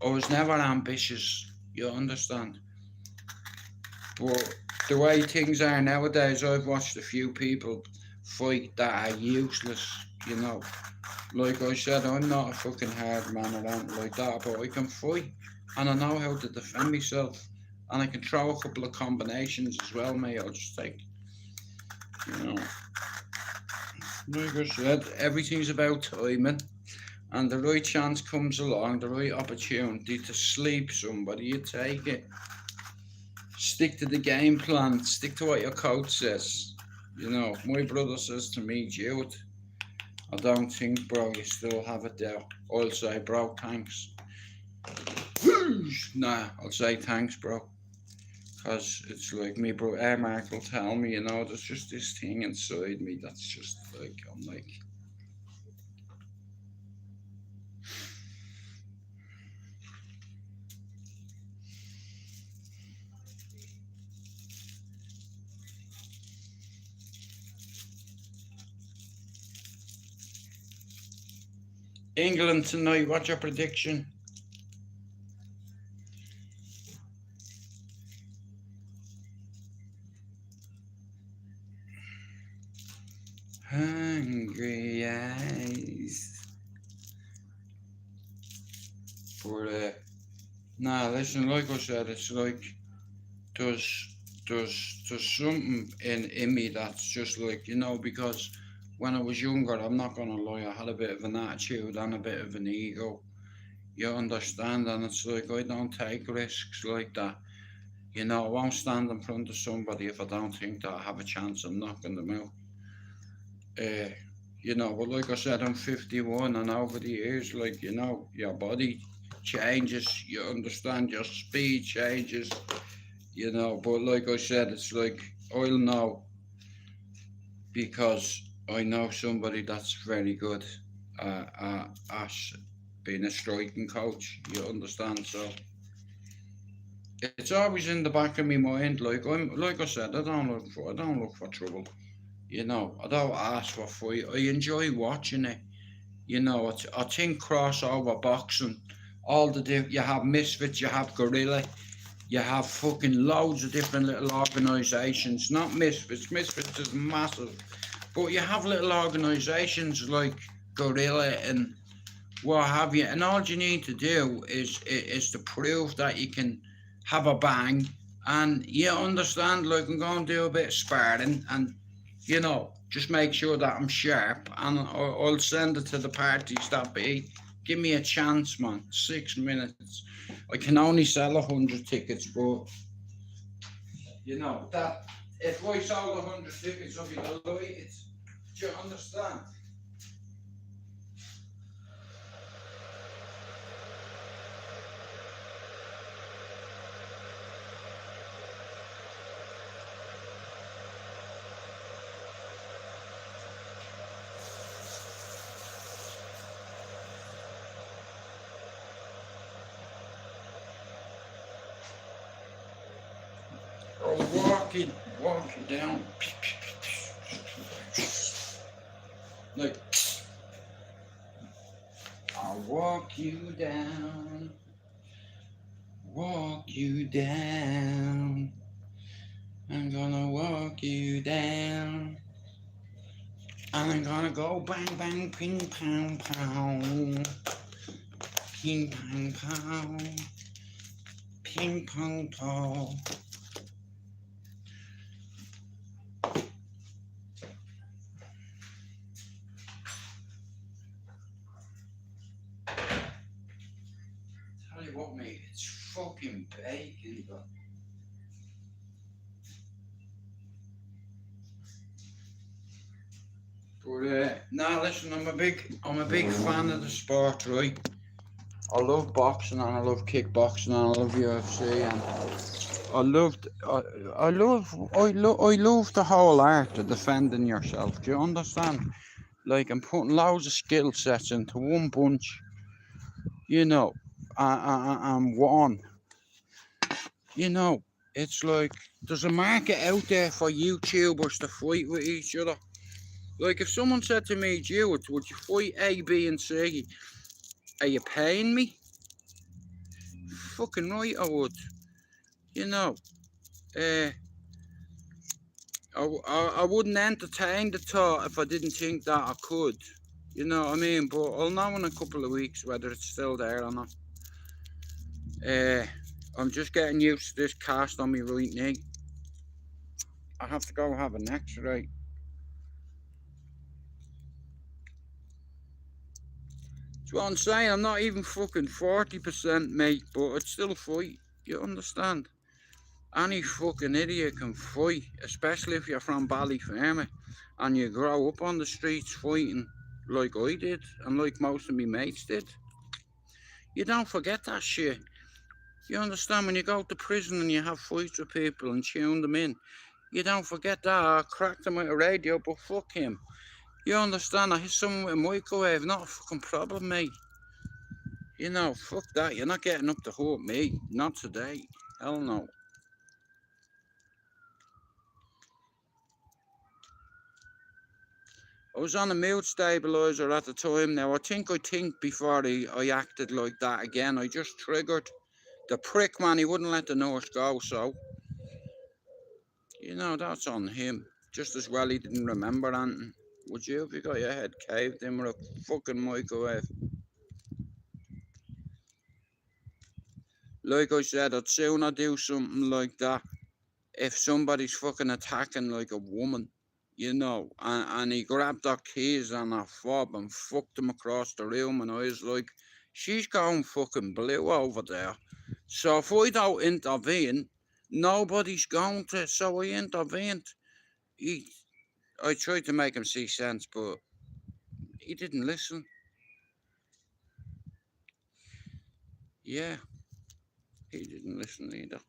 I was never ambitious, you understand? But the way things are nowadays, I've watched a few people fight that are useless, you know. Like I said, I'm not a fucking hard man or anything like that, but I can fight, and I know how to defend myself. And I can throw a couple of combinations as well, mate. I'll just take, you know, like I said, everything's about timing. And the right chance comes along, the right opportunity to sleep somebody, you take it. Stick to the game plan, stick to what your coach says. You know, my brother says to me, Jude, I don't think, bro, you still have it there. I'll say, bro, thanks. Nah, I'll say thanks, bro. Because it's like me, bro, Mark will tell me, you know, there's just this thing inside me that's just like, I'm like, England tonight, what's your prediction? Hungry eyes. But nah, listen, like I said, it's like there's something in me that's just like, you know, because when I was younger, I'm not gonna lie, I had a bit of an attitude and a bit of an ego. You understand? And it's like I don't take risks like that. You know, I won't stand in front of somebody if I don't think that I have a chance of knocking them out. You know, but like I said, I'm 51, and over the years, like, you know, your body changes, you understand, your speed changes, you know, but like I said, it's like, I'll know because I know somebody that's very good at being a striking coach, you understand, so it's always in the back of my mind, like I said, I don't look for trouble. You know, I don't ask for fight. I enjoy watching it. You know, I think crossover boxing, all the you have Misfits, you have Gorilla, you have fucking loads of different little organisations. Not Misfits. Misfits is massive, but you have little organisations like Gorilla and what have you. And all you need to do is to prove that you can have a bang, and you understand. Like, I'm going to do a bit of sparring and, you know, just make sure that I'm sharp, and I'll send it to the parties that be. Give me a chance, man. 6 minutes. I can only sell 100 tickets, but, you know, that if I sold 100 tickets, I'd be delighted. Do you understand? Walking down, like, I'll walk you down, I'm gonna walk you down, and I'm gonna go bang bang ping pong pow, ping pong pow, ping pong pow. What, mate, it's fucking bacon, but nah, listen, I'm a big fan of the sport, right? I love boxing, and I love kickboxing, and I love UFC, and I love the whole art of defending yourself. Do you understand? Like, I'm putting loads of skill sets into one bunch, you know, and one. You know, it's like there's a market out there for YouTubers to fight with each other. Like, if someone said to me, Jude, would you fight A, B, and C? Are you paying me? Fucking right, I would. You know, I wouldn't entertain the thought if I didn't think that I could. You know what I mean? But I'll know in a couple of weeks whether it's still there or not. I'm just getting used to this cast on my right knee. I have to go have an x-ray. That's what I'm saying. I'm not even fucking 40%, mate, but I'd still fight. You understand? Any fucking idiot can fight, especially if you're from Ballyfermot and you grow up on the streets fighting like I did and like most of my mates did. You don't forget that shit. You understand? When you go to prison and you have fights with people and tune them in, you don't forget that. I cracked him with a radio, but fuck him. You understand? I hit someone with a microwave, not a fucking problem, mate. You know, fuck that. You're not getting up to hurt me. Not today. Hell no. I was on a mood stabiliser at the time. Now, I think before I acted like that again, I just triggered. The prick, man, he wouldn't let the nurse go, so... You know, that's on him. Just as well he didn't remember anything. Would you, if you got your head caved in with a fucking microwave? Like I said, I'd sooner do something like that if somebody's fucking attacking like a woman, you know, and he grabbed her keys and her fob and fucked them across the room, and I was like, she's going fucking blue over there. So if I don't intervene, nobody's going to, so I intervened. I tried to make him see sense, but he didn't listen. Yeah, he didn't listen either.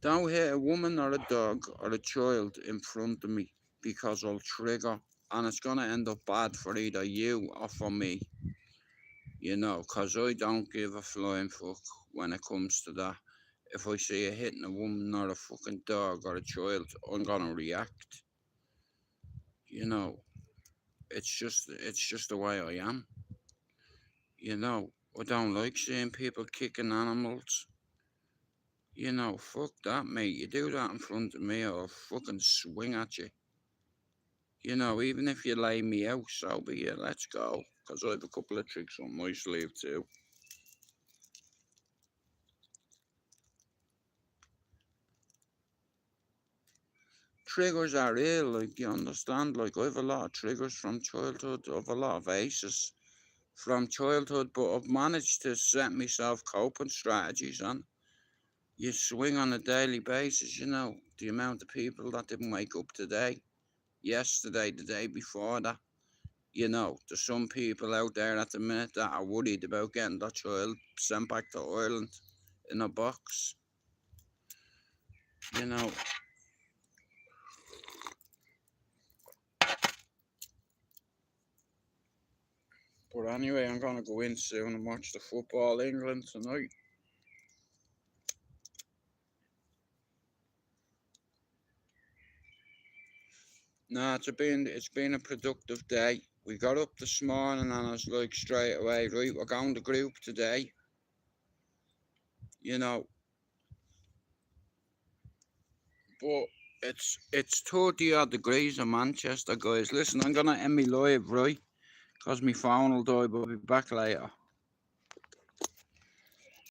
Don't hit a woman or a dog or a child in front of me, because I'll trigger and it's going to end up bad for either you or for me. You know, because I don't give a flying fuck when it comes to that. If I see you hitting a woman or a fucking dog or a child, I'm going to react. You know, it's just the way I am. You know, I don't like seeing people kicking animals. You know, fuck that, mate. You do that in front of me, I'll fucking swing at you. You know, even if you lay me out, so be it. Let's go. Because I have a couple of tricks on my sleeve too. Triggers are real, like, you understand? Like, I have a lot of triggers from childhood. I have a lot of aces from childhood, but I've managed to set myself coping strategies on. You swing on a daily basis, you know, the amount of people that didn't wake up today, yesterday, the day before that. You know, there's some people out there at the minute that are worried about getting their child sent back to Ireland in a box. You know. But anyway, I'm going to go in soon and watch the football England tonight. Nah, it's been a productive day. We got up this morning and I was like straight away, right, we're going to group today. You know. But it's 30 odd degrees in Manchester, guys. Listen, I'm going to end me live, right? Because my phone will die, but I'll be back later.